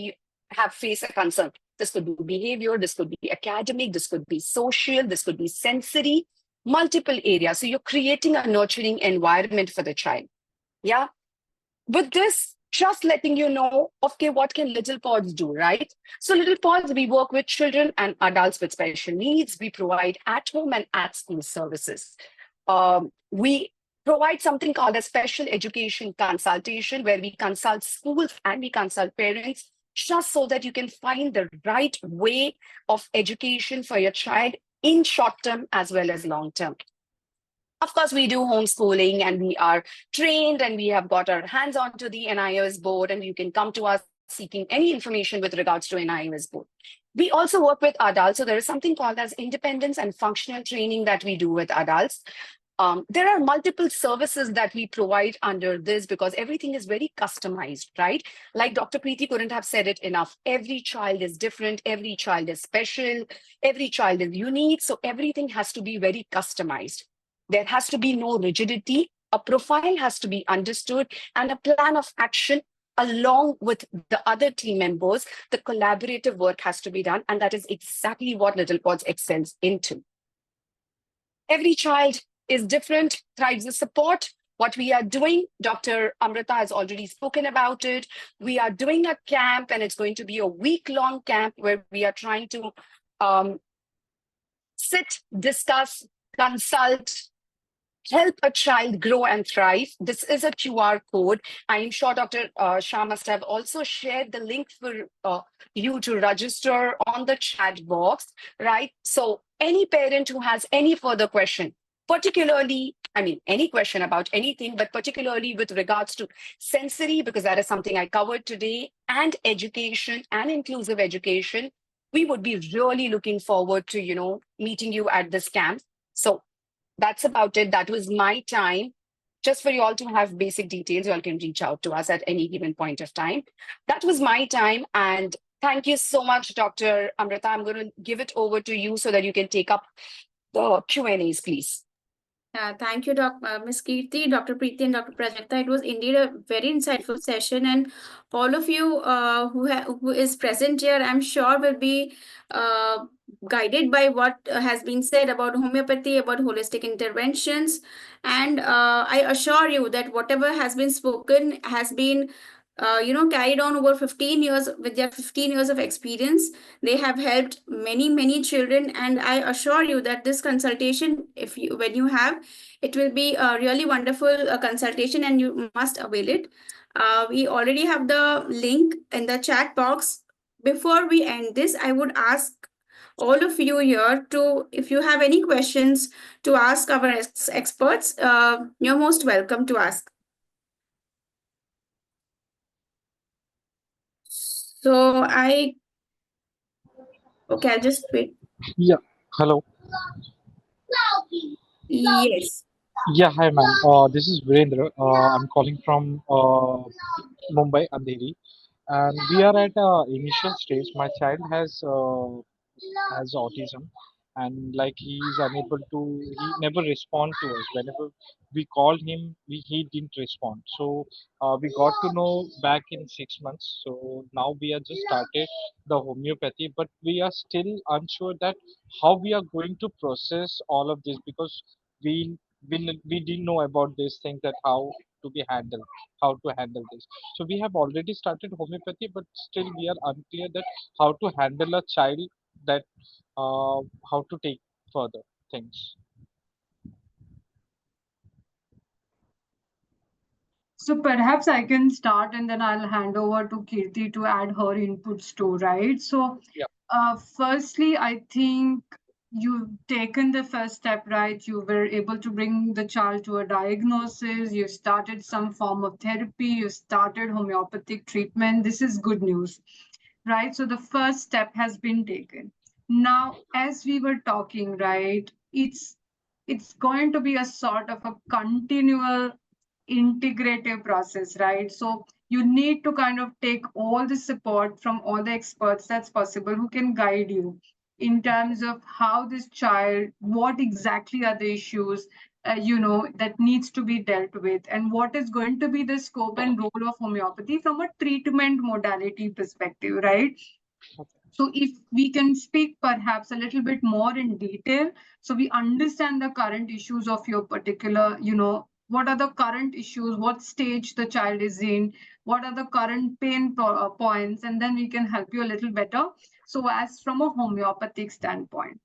face a concern. This could be behavior, this could be academic, this could be social, this could be sensory, multiple areas. So you're creating a nurturing environment for the child. Yeah. With this, just letting you know, okay, what can Little Pods do, right? So Little Pods, we work with children and adults with special needs. We provide at-home and at-school services. We provide something called a special education consultation, where we consult schools and we consult parents, just so that you can find the right way of education for your child in short term as well as long term. Of course, we do homeschooling and we are trained and we have got our hands onto the NIOS board, and you can come to us seeking any information with regards to NIOS board. We also work with adults. So there is something called as independence and functional training that we do with adults. There are multiple services that we provide under this because everything is very customized, right? Like Dr. Preeti couldn't have said it enough. Every child is different. Every child is special. Every child is unique. So everything has to be very customized. There has to be no rigidity. A profile has to be understood and a plan of action along with the other team members. The collaborative work has to be done. And that is exactly what Little Pods excels into. Every child is different, thrives with support. What we are doing, Dr. Amrita has already spoken about it. We are doing a camp, and it's going to be a week-long camp where we are trying to sit, discuss, consult, help a child grow and thrive. This is a QR code. I am sure Dr. Shah must have also shared the link for you to register on the chat box, right? So any parent who has any further question, particularly, I mean, any question about anything, but particularly with regards to sensory, because that is something I covered today, and education and inclusive education, we would be really looking forward to, meeting you at this camp. So that's about it. That was my time. Just for you all to have basic details, you all can reach out to us at any given point of time. That was my time. And thank you so much, Dr. Amrita. I'm going to give it over to you so that you can take up the Q&As, please. Thank you, Ms. Kirti, Dr. Preeti, and Dr. Prajakta. It was indeed a very insightful session, and all of you who is present here, I'm sure will be guided by what has been said about homeopathy, about holistic interventions, and I assure you that whatever has been spoken has been carried on over 15 years with their 15 years of experience. They have helped many children, and I assure you that this consultation, when you have, it will be a really wonderful consultation, and you must avail it. We already have the link in the chat box. Before we end this, I would ask all of you here to, if you have any questions to ask our experts, you're most welcome to ask. So okay, I'll just wait. Yeah, hello. Yes. Yeah, hi, ma'am. This is Virendra. I'm calling from Mumbai, Andheri, and we are at initial stage. My child has autism, and like he is unable to. He never respond to us. Whenever we called him, he didn't respond. So we got to know back in 6 months. So now we are just started the homeopathy, but we are still unsure that how we are going to process all of this, because we we didn't know about this thing, that how to be handled, how to handle this. So we have already started homeopathy, but still we are unclear that how to handle a child, that how to take further things. So perhaps I can start and then I'll hand over to Kirti to add her inputs too, right? So, firstly, I think you've taken the first step, right? You were able to bring the child to a diagnosis. You started some form of therapy. You started homeopathic treatment. This is good news, right? So the first step has been taken. Now, as we were talking, right, it's going to be a sort of a continual integrative process, right? So you need to kind of take all the support from all the experts that's possible who can guide you in terms of how this child, what exactly are the issues, that needs to be dealt with, and what is going to be the scope and role of homeopathy from a treatment modality perspective, right? So if we can speak perhaps a little bit more in detail, so we understand the current issues of your particular, what are the current issues, what stage the child is in, what are the current pain points, and then we can help you a little better. So as from a homeopathic standpoint.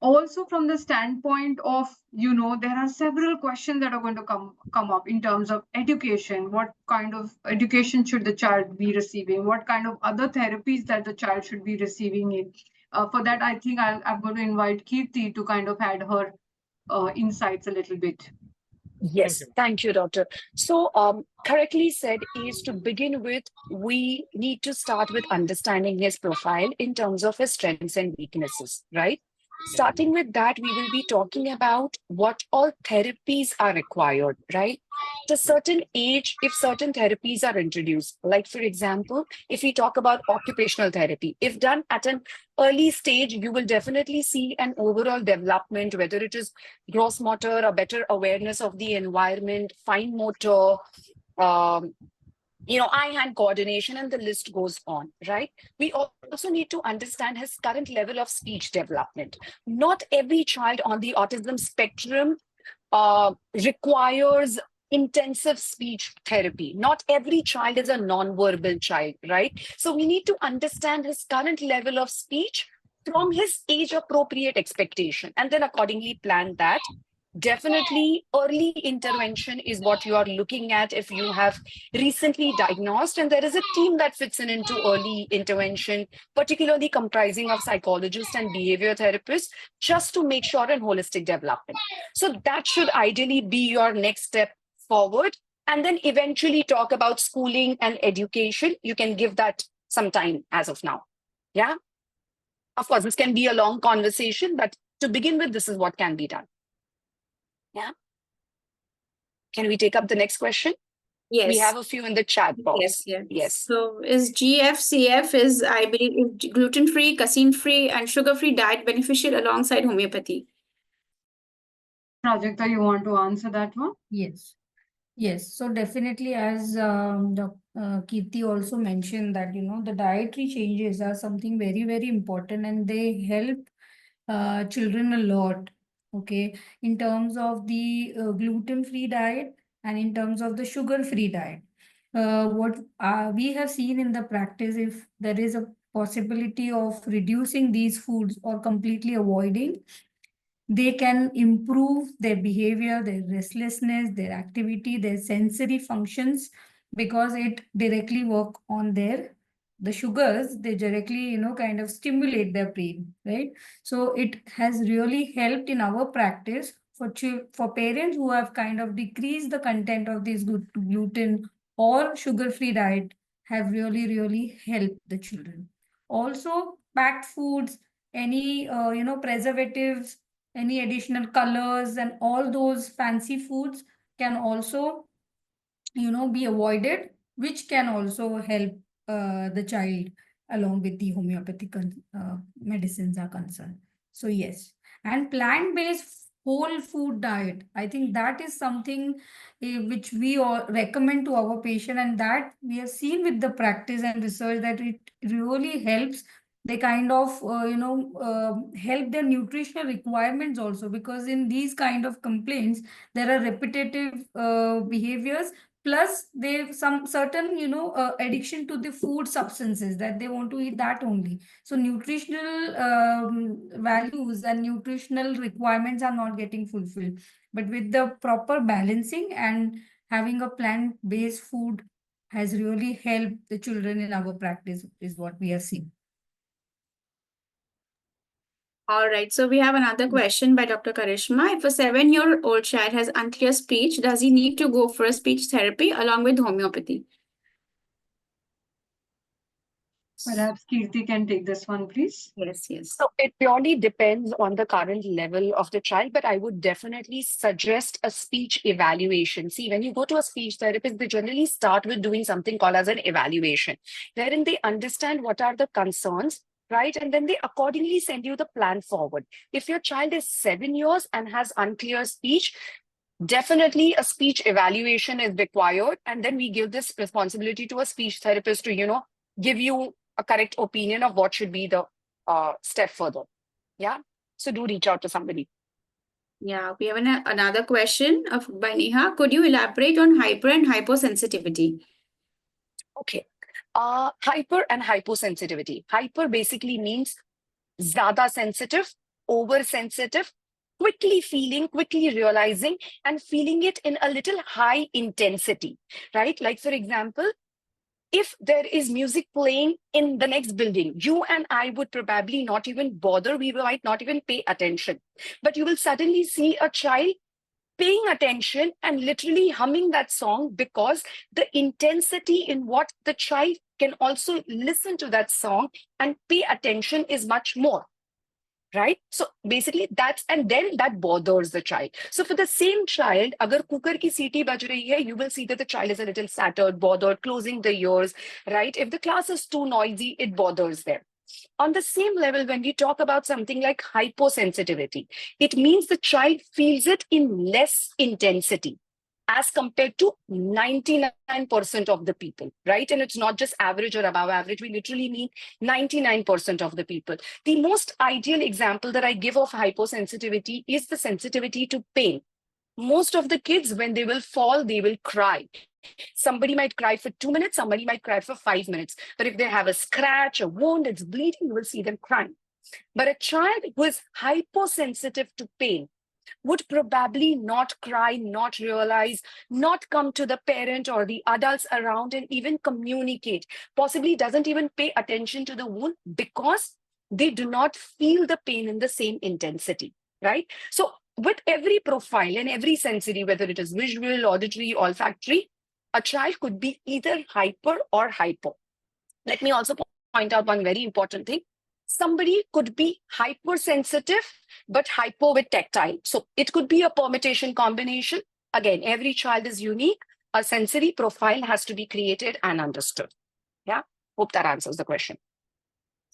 Also from the standpoint of, there are several questions that are going to come up in terms of education. What kind of education should the child be receiving? What kind of other therapies that the child should be receiving in? For that, I think I'm going to invite Kirti to kind of add her insights a little bit. Yes, thank you, doctor. So, correctly said is to begin with, we need to start with understanding his profile in terms of his strengths and weaknesses, right? Starting with that, we will be talking about what all therapies are required, right? a certain age, if certain therapies are introduced, like for example, if we talk about occupational therapy, if done at an early stage, you will definitely see an overall development, whether it is gross motor, a better awareness of the environment, fine motor, um, eye-hand coordination, and the list goes on, right? We also need to understand his current level of speech development. Not every child on the autism spectrum requires intensive speech therapy. Not every child is a non-verbal child, right? So we need to understand his current level of speech from his age-appropriate expectation, and then accordingly plan that. Definitely, early intervention is what you are looking at if you have recently diagnosed, and there is a team that fits in into early intervention, particularly comprising of psychologists and behavior therapists, just to make sure an holistic development. So that should ideally be your next step forward. And then eventually talk about schooling and education. You can give that some time as of now. Yeah. Of course, this can be a long conversation, but to begin with, this is what can be done. Yeah. Can we take up the next question? Yes. We have a few in the chat box. Yes. So is GFCF is, I believe, gluten-free, casein-free, and sugar-free diet beneficial alongside homeopathy? Prajakta, you want to answer that one? Yes. Yes, so definitely, as Kirti also mentioned that, the dietary changes are something very, very important, and they help children a lot, okay, in terms of the gluten-free diet and in terms of the sugar-free diet. What we have seen in the practice, if there is a possibility of reducing these foods or completely avoiding, they can improve their behavior, their restlessness, their activity, their sensory functions, because it directly work on the sugars. They directly, kind of stimulate their brain, right? So it has really helped in our practice for parents who have kind of decreased the content of this gluten or sugar-free diet, have really, really helped the children. Also, packed foods, any, preservatives, any additional colors, and all those fancy foods can also, be avoided, which can also help the child along with the homeopathic medicines are concerned. So yes, and plant-based whole food diet, I think that is something which we all recommend to our patient, and that we have seen with the practice and research that it really helps. They kind of help their nutritional requirements also, because in these kind of complaints there are repetitive behaviors, plus they some certain addiction to the food substances that they want to eat that only. So nutritional values and nutritional requirements are not getting fulfilled, but with the proper balancing and having a plant-based food has really helped the children in our practice, is what we are seeing. All right. So we have another question by Dr. Karishma. If a 7-year-old child has unclear speech, does he need to go for a speech therapy along with homeopathy? Perhaps Kirti can take this one, please. Yes. So it purely depends on the current level of the child, but I would definitely suggest a speech evaluation. See, when you go to a speech therapist, they generally start with doing something called as an evaluation, wherein they understand what are the concerns, right? And then they accordingly send you the plan forward. If your child is 7 years and has unclear speech, definitely a speech evaluation is required. And then we give this responsibility to a speech therapist to, give you a correct opinion of what should be the step further. Yeah. So do reach out to somebody. Yeah, we have another question by Neha. Could you elaborate on hyper and hyposensitivity? Okay. Hyper and hyposensitivity. Hyper basically means zyada sensitive, oversensitive, quickly feeling, quickly realizing, and feeling it in a little high intensity, right? Like, for example, if there is music playing in the next building, you and I would probably not even bother. We might not even pay attention. But you will suddenly see a child paying attention and literally humming that song, because the intensity in what the child can also listen to that song and pay attention is much more. right? So basically and then that bothers the child. So for the same child, agar cooker ki seeti baj rahi hai, you will see that the child is a little scattered, bothered, closing the ears, right? If the class is too noisy, it bothers them. On the same level, when we talk about something like hyposensitivity, it means the child feels it in less intensity as compared to 99% of the people, right? And it's not just average or above average. We literally mean 99% of the people. The most ideal example that I give of hyposensitivity is the sensitivity to pain. Most of the kids, when they will fall, they will cry. Somebody might cry for 2 minutes, somebody might cry for 5 minutes. But if they have a scratch, a wound, it's bleeding, you will see them crying. But a child who is hyposensitive to pain would probably not cry, not realize, not come to the parent or the adults around and even communicate, possibly doesn't even pay attention to the wound because they do not feel the pain in the same intensity, right? So with every profile and every sensory, whether it is visual, auditory, olfactory, a child could be either hyper or hypo. Let me also point out one very important thing. Somebody could be hypersensitive, but hypo with tactile. So it could be a permutation combination. Again, every child is unique. A sensory profile has to be created and understood. Yeah, hope that answers the question.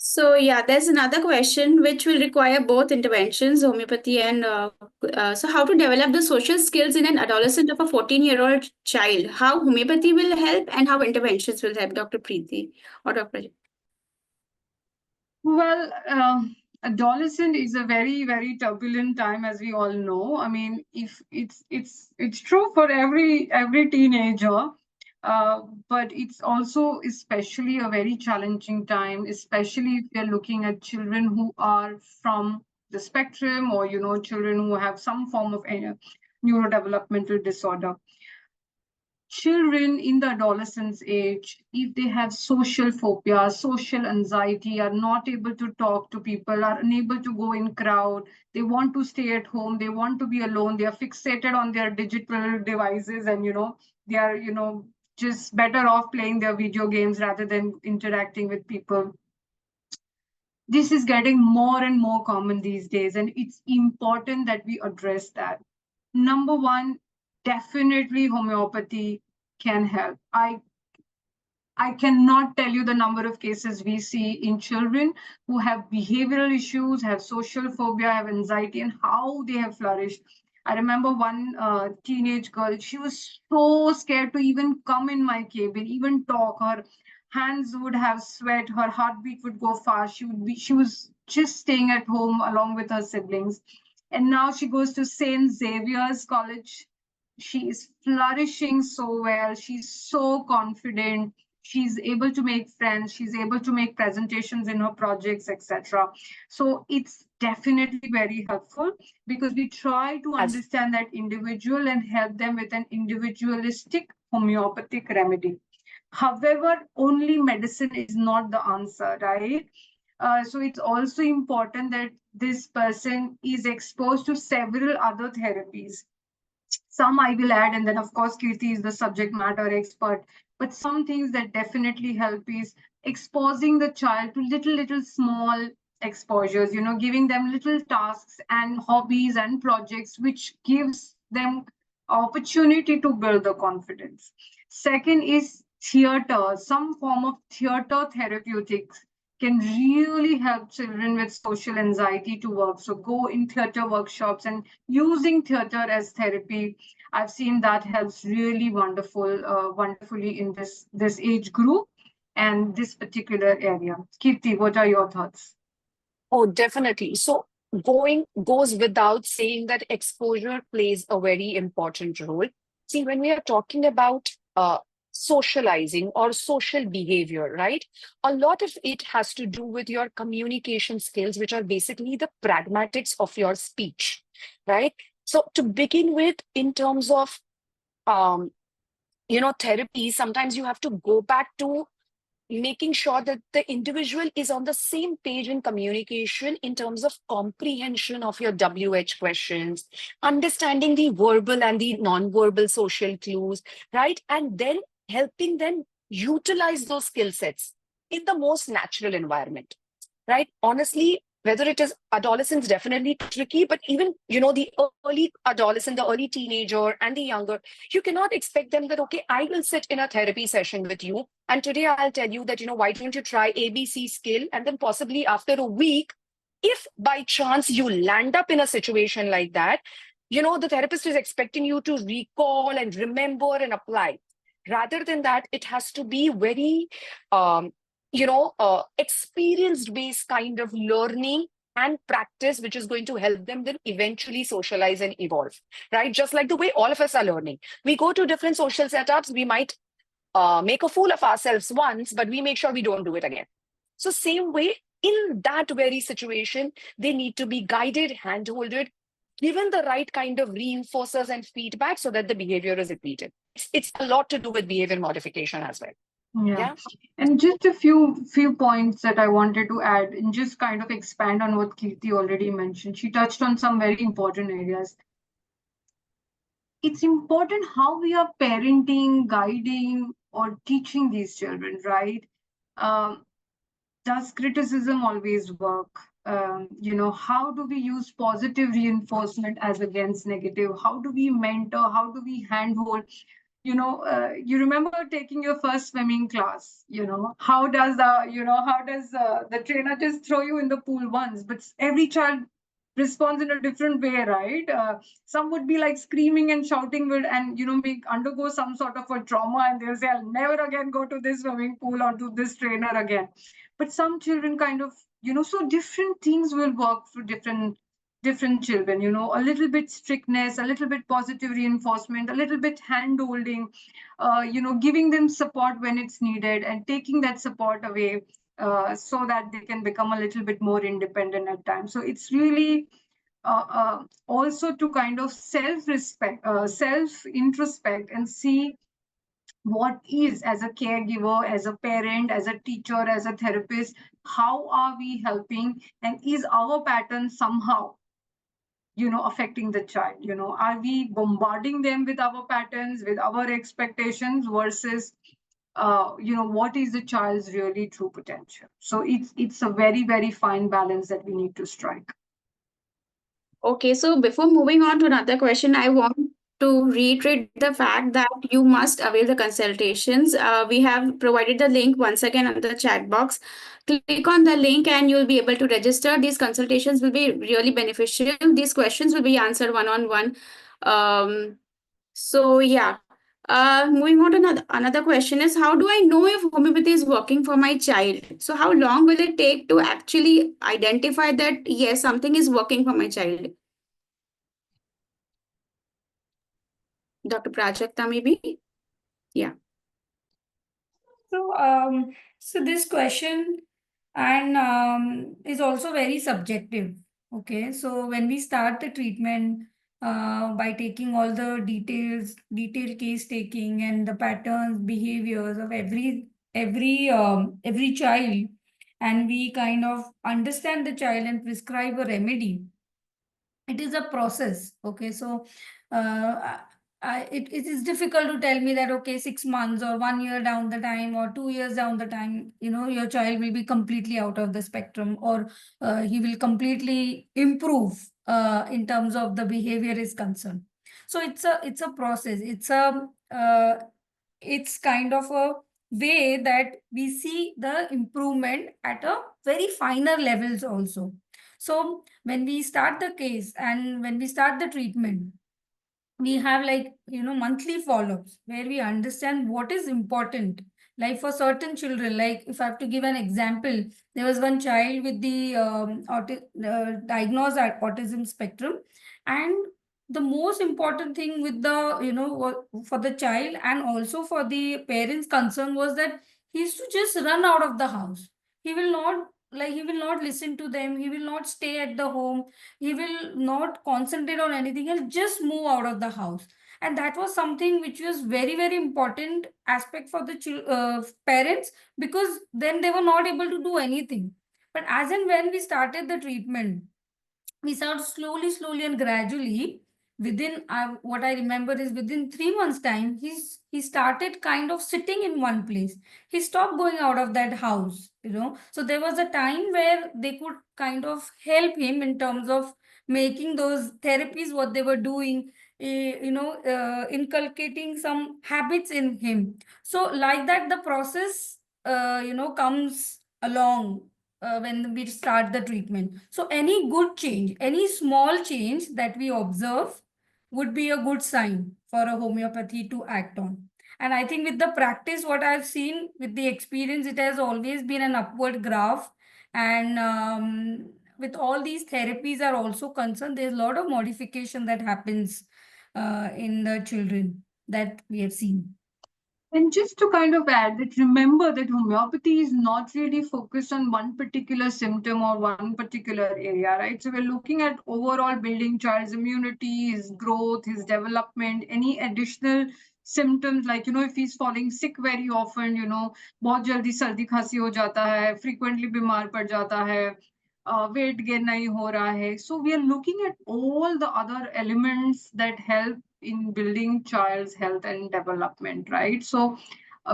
So yeah, there's another question which will require both interventions, homeopathy and so how to develop the social skills in an adolescent of a 14-year-old child? How homeopathy will help and how interventions will help, Dr. Preeti or Dr. Well, adolescent is a very, very turbulent time, as we all know. I mean, if it's true for every teenager, but it's also especially a very challenging time, especially if you're looking at children who are from the spectrum, or children who have some form of neurodevelopmental disorder. Children in the adolescence age, if they have social phobia, social anxiety, are not able to talk to people, are unable to go in crowd, they want to stay at home, they want to be alone, they are fixated on their digital devices, and they are just better off playing their video games rather than interacting with people. This is getting more and more common these days, and it's important that we address that. Number one, definitely homeopathy can help. I cannot tell you the number of cases we see in children who have behavioral issues, have social phobia, have anxiety, and how they have flourished. I remember one teenage girl, she was so scared to even come in my cabin, even talk. Her hands would have sweat, her heartbeat would go fast. She was just staying at home along with her siblings. And now she goes to St. Xavier's College. She is flourishing so well. She's so confident. She's able to make friends. She's able to make presentations in her projects, etc. So it's definitely very helpful because we try to understand that individual and help them with an individualistic homeopathic remedy. However, only medicine is not the answer, right? So it's also important that this person is exposed to several other therapies. Some I will add, and then of course Kirti is the subject matter expert. But some things that definitely help is exposing the child to little small exposures, giving them little tasks and hobbies and projects, which gives them opportunity to build the confidence. Second is theater, some form of theater therapeutics can really help children with social anxiety to work. So go in theater workshops and using theater as therapy. I've seen that helps really wonderfully in this age group and this particular area. Kirti, what are your thoughts? Oh, definitely. So goes without saying that exposure plays a very important role. See, when we are talking about socializing or social behavior, right? A lot of it has to do with your communication skills, which are basically the pragmatics of your speech, right? So to begin with, in terms of therapy, sometimes you have to go back to making sure that the individual is on the same page in communication in terms of comprehension of your WH questions, understanding the verbal and the non-verbal social clues, right? And then helping them utilize those skill sets in the most natural environment, right? Honestly, whether it is adolescence, definitely tricky, but even, the early adolescent, the early teenager and the younger, you cannot expect them that, okay, I will sit in a therapy session with you. And today I'll tell you that, why don't you try ABC skill? And then possibly after a week, if by chance you land up in a situation like that, the therapist is expecting you to recall and remember and apply. Rather than that, it has to be very, experience based kind of learning and practice, which is going to help them then eventually socialize and evolve, right? Just like the way all of us are learning. We go to different social setups, we might make a fool of ourselves once, but we make sure we don't do it again. So same way, in that very situation, they need to be guided, hand-holded, given the right kind of reinforcers and feedback so that the behavior is repeated. It's a lot to do with behavior modification as well. Yeah. And just a few points that I wanted to add and just kind of expand on what Kirti already mentioned. She touched on some very important areas. It's important how we are parenting, guiding, or teaching these children, right? Does criticism always work? How do we use positive reinforcement as against negative? How do we mentor? How do we handhold? You remember taking your first swimming class. How does the trainer just throw you in the pool once? But every child responds in a different way, right? Some would be like screaming and shouting, and undergo some sort of a trauma, and they'll say, "I'll never again go to this swimming pool or to this trainer again." But some children kind of, so different things will work for different children. A little bit strictness, a little bit positive reinforcement, a little bit hand holding, giving them support when it's needed and taking that support away, so that they can become a little bit more independent at times. So it's really also to kind of self-respect, self-introspect and see what is, as a caregiver, as a parent, as a teacher, as a therapist, how are we helping, and is our pattern somehow affecting the child? Are we bombarding them with our patterns, with our expectations versus what is the child's really true potential? So it's a very, very fine balance that we need to strike. Okay, so before moving on to another question, I want to reiterate the fact that you must avail the consultations. We have provided the link once again on the chat box. Click on the link and you'll be able to register. These consultations will be really beneficial. These questions will be answered one-on-one. So yeah. Moving on to another question is, how do I know if homeopathy is working for my child? So how long will it take to actually identify that, yes, something is working for my child? Dr. Prajakta, maybe? Yeah. So this question is also very subjective. Okay, so when we start the treatment by taking all the detailed case taking and the patterns, behaviors of every child, and we kind of understand the child and prescribe a remedy, it is a process. Okay, so it is difficult to tell me that, okay, 6 months or 1 year down the time or 2 years down the time, your child will be completely out of the spectrum, or he will completely improve in terms of the behavior is concerned. So it's a process. It's kind of a way that we see the improvement at a very finer levels also. So when we start the case and when we start the treatment, we have monthly follow-ups where we understand what is important. Like for certain children, like if I have to give an example, there was one child with the diagnosed autism spectrum, and the most important thing with the for the child and also for the parents concern was that he used to just run out of the house. He will not listen to them. He will not stay at the home. He will not concentrate on anything. He'll just move out of the house. And that was something which was very, very important aspect for the parents, because then they were not able to do anything. But as and when we started the treatment, we started slowly and gradually within what I remember is within 3 months time, he started kind of sitting in one place. He stopped going out of that house, so there was a time where they could kind of help him in terms of making those therapies what they were doing, inculcating some habits in him. So like that the process comes along when we start the treatment. So any good change, any small change that we observe would be a good sign for a homeopathy to act on. And I think with the practice, what I've seen with the experience, it has always been an upward graph. And with all these therapies are also concerned, there's a lot of modification that happens in the children that we have seen. And just to kind of add that, remember that homeopathy is not really focused on one particular symptom or one particular area, right? So we're looking at overall building child's immunity, his growth, his development, any additional symptoms like, if he's falling sick very often, बहुत जल्दी सर्दी खांसी हो जाता है, frequently बीमार पड़ जाता है, weight gain नहीं हो रहा है. So we are looking at all the other elements that help in building child's health and development, right? So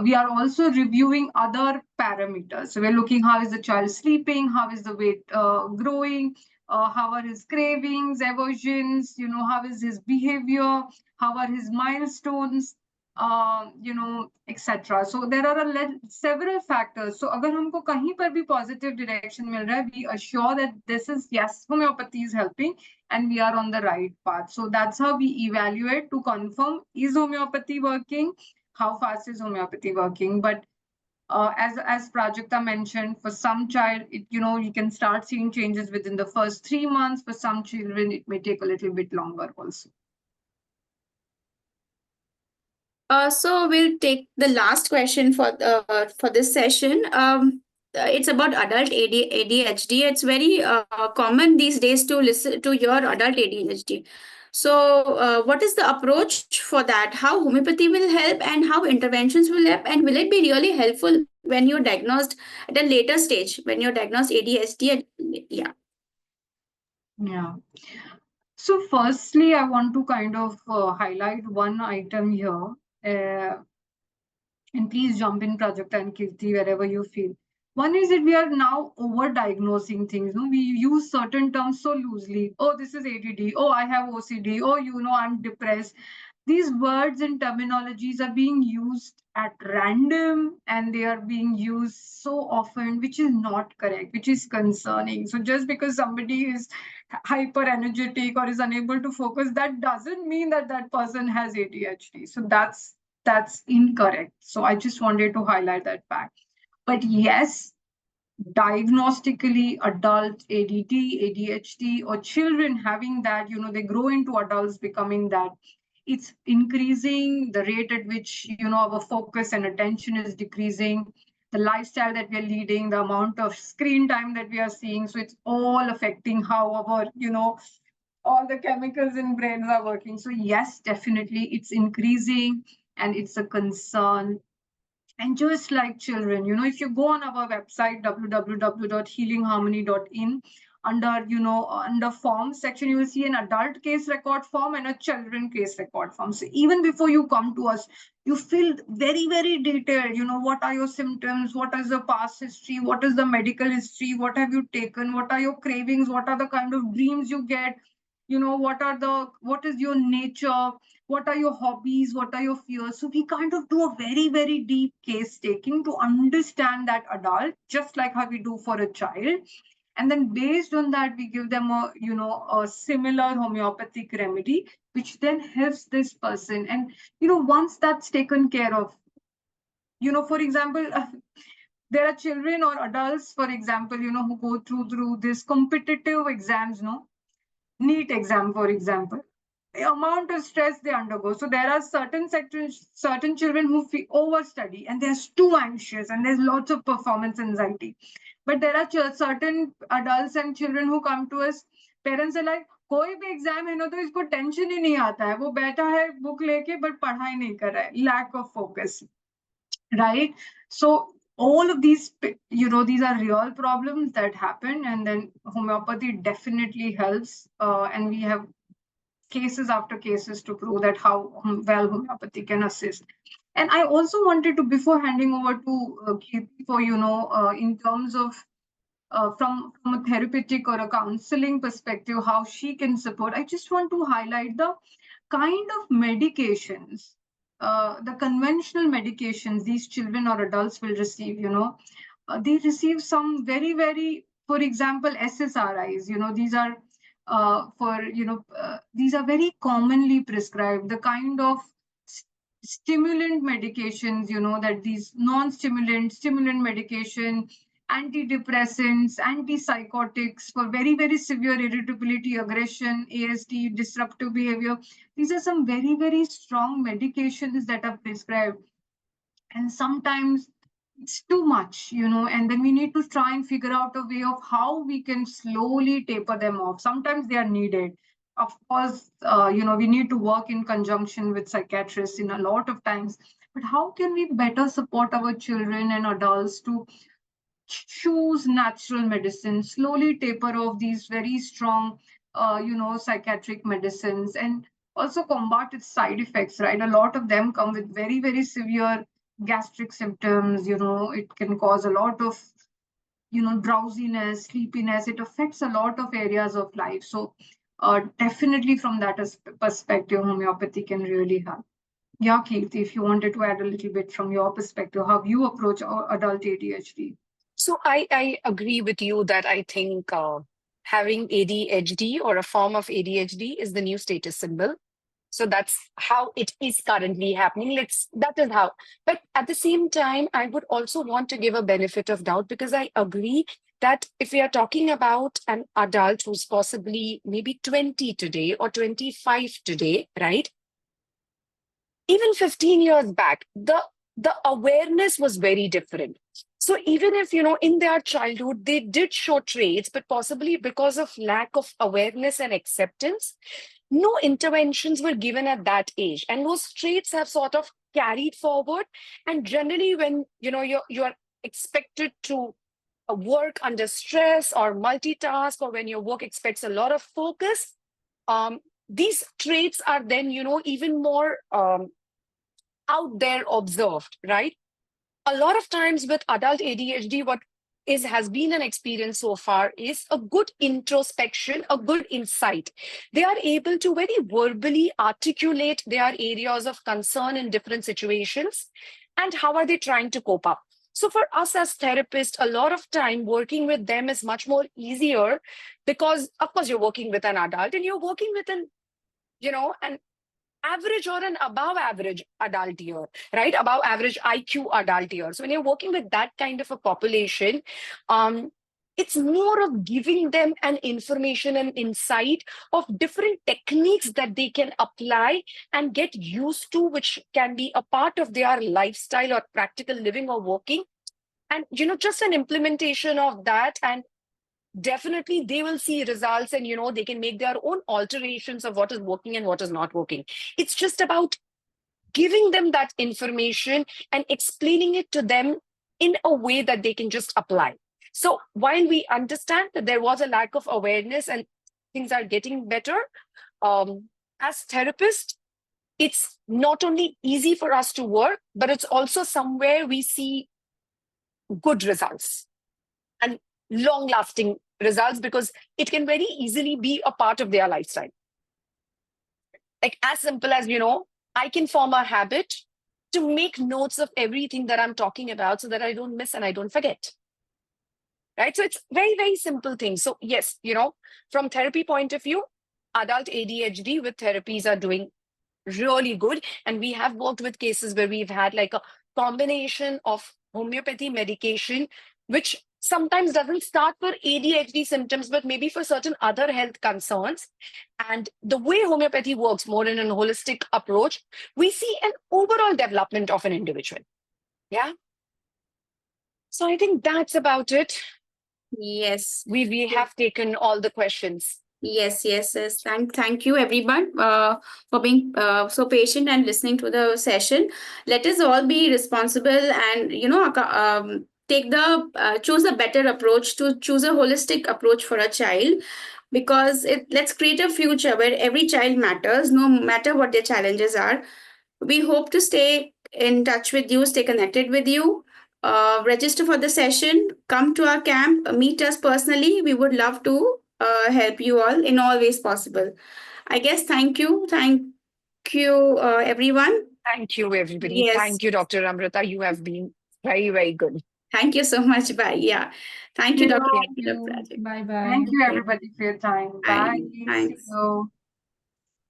we are also reviewing other parameters. So we're looking how is the child sleeping, how is the weight growing, how are his cravings, aversions, how is his behavior, how are his milestones, etc. So there are several factors. So अगर हमको कहीं पर भी positive direction मिल रहा है, we assure that this is, yes, homeopathy is helping and we are on the right path. So that's how we evaluate to confirm, is homeopathy working? How fast is homeopathy working? But as Prajakta mentioned, for some child, you can start seeing changes within the first 3 months. For some children, it may take a little bit longer also. So we'll take the last question for this session. It's about adult ADHD. It's very common these days to listen to your adult ADHD. So what is the approach for that? How homeopathy will help and how interventions will help? And will it be really helpful when you're diagnosed at a later stage, when you're diagnosed ADHD? Yeah. Yeah. So firstly, I want to kind of highlight one item here. And please jump in, Prajakta and Kirti, wherever you feel. One is that we are now over-diagnosing things. No? We use certain terms so loosely. Oh, this is ADD. Oh, I have OCD. Oh, I'm depressed. These words and terminologies are being used at random and they are being used so often, which is not correct, which is concerning. So just because somebody is hyper energetic or is unable to focus, that doesn't mean that that person has ADHD. So that's incorrect. So I just wanted to highlight that fact. But yes, diagnostically, adult ADD, ADHD, or children having that, they grow into adults becoming that. It's increasing the rate at which, our focus and attention is decreasing, the lifestyle that we are leading, the amount of screen time that we are seeing. So it's all affecting how our, all the chemicals in brains are working. So yes, definitely it's increasing and it's a concern. And just like children, if you go on our website, www.healingharmony.in, under forms section, you will see an adult case record form and a children case record form. So even before you come to us, you feel very, very detailed, what are your symptoms, what is the past history, what is the medical history, what have you taken, what are your cravings, what are the kind of dreams you get, what is your nature, what are your hobbies, what are your fears. So we kind of do a very, very deep case taking to understand that adult, just like how we do for a child. And then based on that, we give them a similar homeopathic remedy, which then helps this person. And once that's taken care of, for example, there are children or adults, for example, who go through this competitive exams, NEET exam, for example, the amount of stress they undergo. So there are certain children who feel overstudy and they're too anxious and there's lots of performance anxiety. But there are certain adults and children who come to us, parents are like, कोई भी exam है ना तो इसको tension ही नहीं आता है, वो बैठा है बुक लेके बट पढ़ाई नहीं कर रहा है, lack of focus, right? So all of these, these are real problems that happen, and then homeopathy definitely helps. And we have cases after cases to prove that how well homeopathy can assist. And I also wanted to, before handing over to Kirti for, in terms of from a therapeutic or a counseling perspective, how she can support, I just want to highlight the kind of medications, the conventional medications these children or adults will receive, they receive some very, very, for example, SSRIs, these are these are very commonly prescribed, the kind of stimulant medications, that these stimulant medication, antidepressants, antipsychotics for very, very severe irritability, aggression, ASD, disruptive behavior. These are some very, very strong medications that are prescribed. And sometimes it's too much, and then we need to try and figure out a way of how we can slowly taper them off. Sometimes they are needed. Of course, we need to work in conjunction with psychiatrists in a lot of times. But how can we better support our children and adults to choose natural medicine, slowly taper off these very strong, psychiatric medicines, and also combat its side effects, right? A lot of them come with very, very severe gastric symptoms. It can cause a lot of, drowsiness, sleepiness. It affects a lot of areas of life. So definitely from that perspective, homeopathy can really help. Yeah, Kirti, if you wanted to add a little bit from your perspective, how you approach adult ADHD. So I agree with you that I think having ADHD or a form of ADHD is the new status symbol. So that's how it is currently happening. That is how. But at the same time, I would also want to give a benefit of doubt, because I agree that if we are talking about an adult who's possibly maybe 20 today or 25 today, right? Even 15 years back, the awareness was very different. So even if, in their childhood, they did show traits, but possibly because of lack of awareness and acceptance, no interventions were given at that age. And those traits have sort of carried forward. And generally, when, you're expected to work under stress or multitask, or when your work expects a lot of focus, these traits are then, even more out there observed, right? A lot of times with adult ADHD, what has been an experience so far is a good introspection, a good insight. They are able to very verbally articulate their areas of concern in different situations, and how are they trying to cope up. So for us as therapists, a lot of time working with them is much more easier, because of course you're working with an adult and you're working with an average or an above average adult here, right? Above average IQ adult here. So when you're working with that kind of a population, it's more of giving them an information and insight of different techniques that they can apply and get used to, which can be a part of their lifestyle or practical living or working. And, just an implementation of that, and definitely they will see results, and they can make their own alterations of what is working and what is not working. It's just about giving them that information and explaining it to them in a way that they can just apply. So while we understand that there was a lack of awareness and things are getting better, as therapists, it's not only easy for us to work, but it's also somewhere we see good results and long-lasting results, because it can very easily be a part of their lifestyle. Like as simple as, I can form a habit to make notes of everything that I'm talking about so that I don't miss and I don't forget. Right? So it's very, very simple things. So yes, from therapy point of view, adult ADHD with therapies are doing really good. And we have worked with cases where we've had like a combination of homeopathy medication, which sometimes doesn't start for ADHD symptoms, but maybe for certain other health concerns. And the way homeopathy works more in a holistic approach, we see an overall development of an individual. Yeah. So I think that's about it. Yes. We have taken all the questions. Yes. Thank you, everyone, for being so patient and listening to the session. Let us all be responsible and take choose a better approach, to choose a holistic approach for a child. because let's create a future where every child matters, no matter what their challenges are. We hope to stay in touch with you, stay connected with you. Register for the session, come to our camp, meet us personally. We would love to help you all in all ways possible. I guess thank you. Thank you, everyone. Thank you, everybody. Yes. Thank you, Dr. Amrita. You have been very, very good. Thank you so much. Bye. Yeah. Thank you, Dr. Thank Prajakta. Bye bye. Thank you, everybody, for your time. Bye. Bye. See Thanks. you.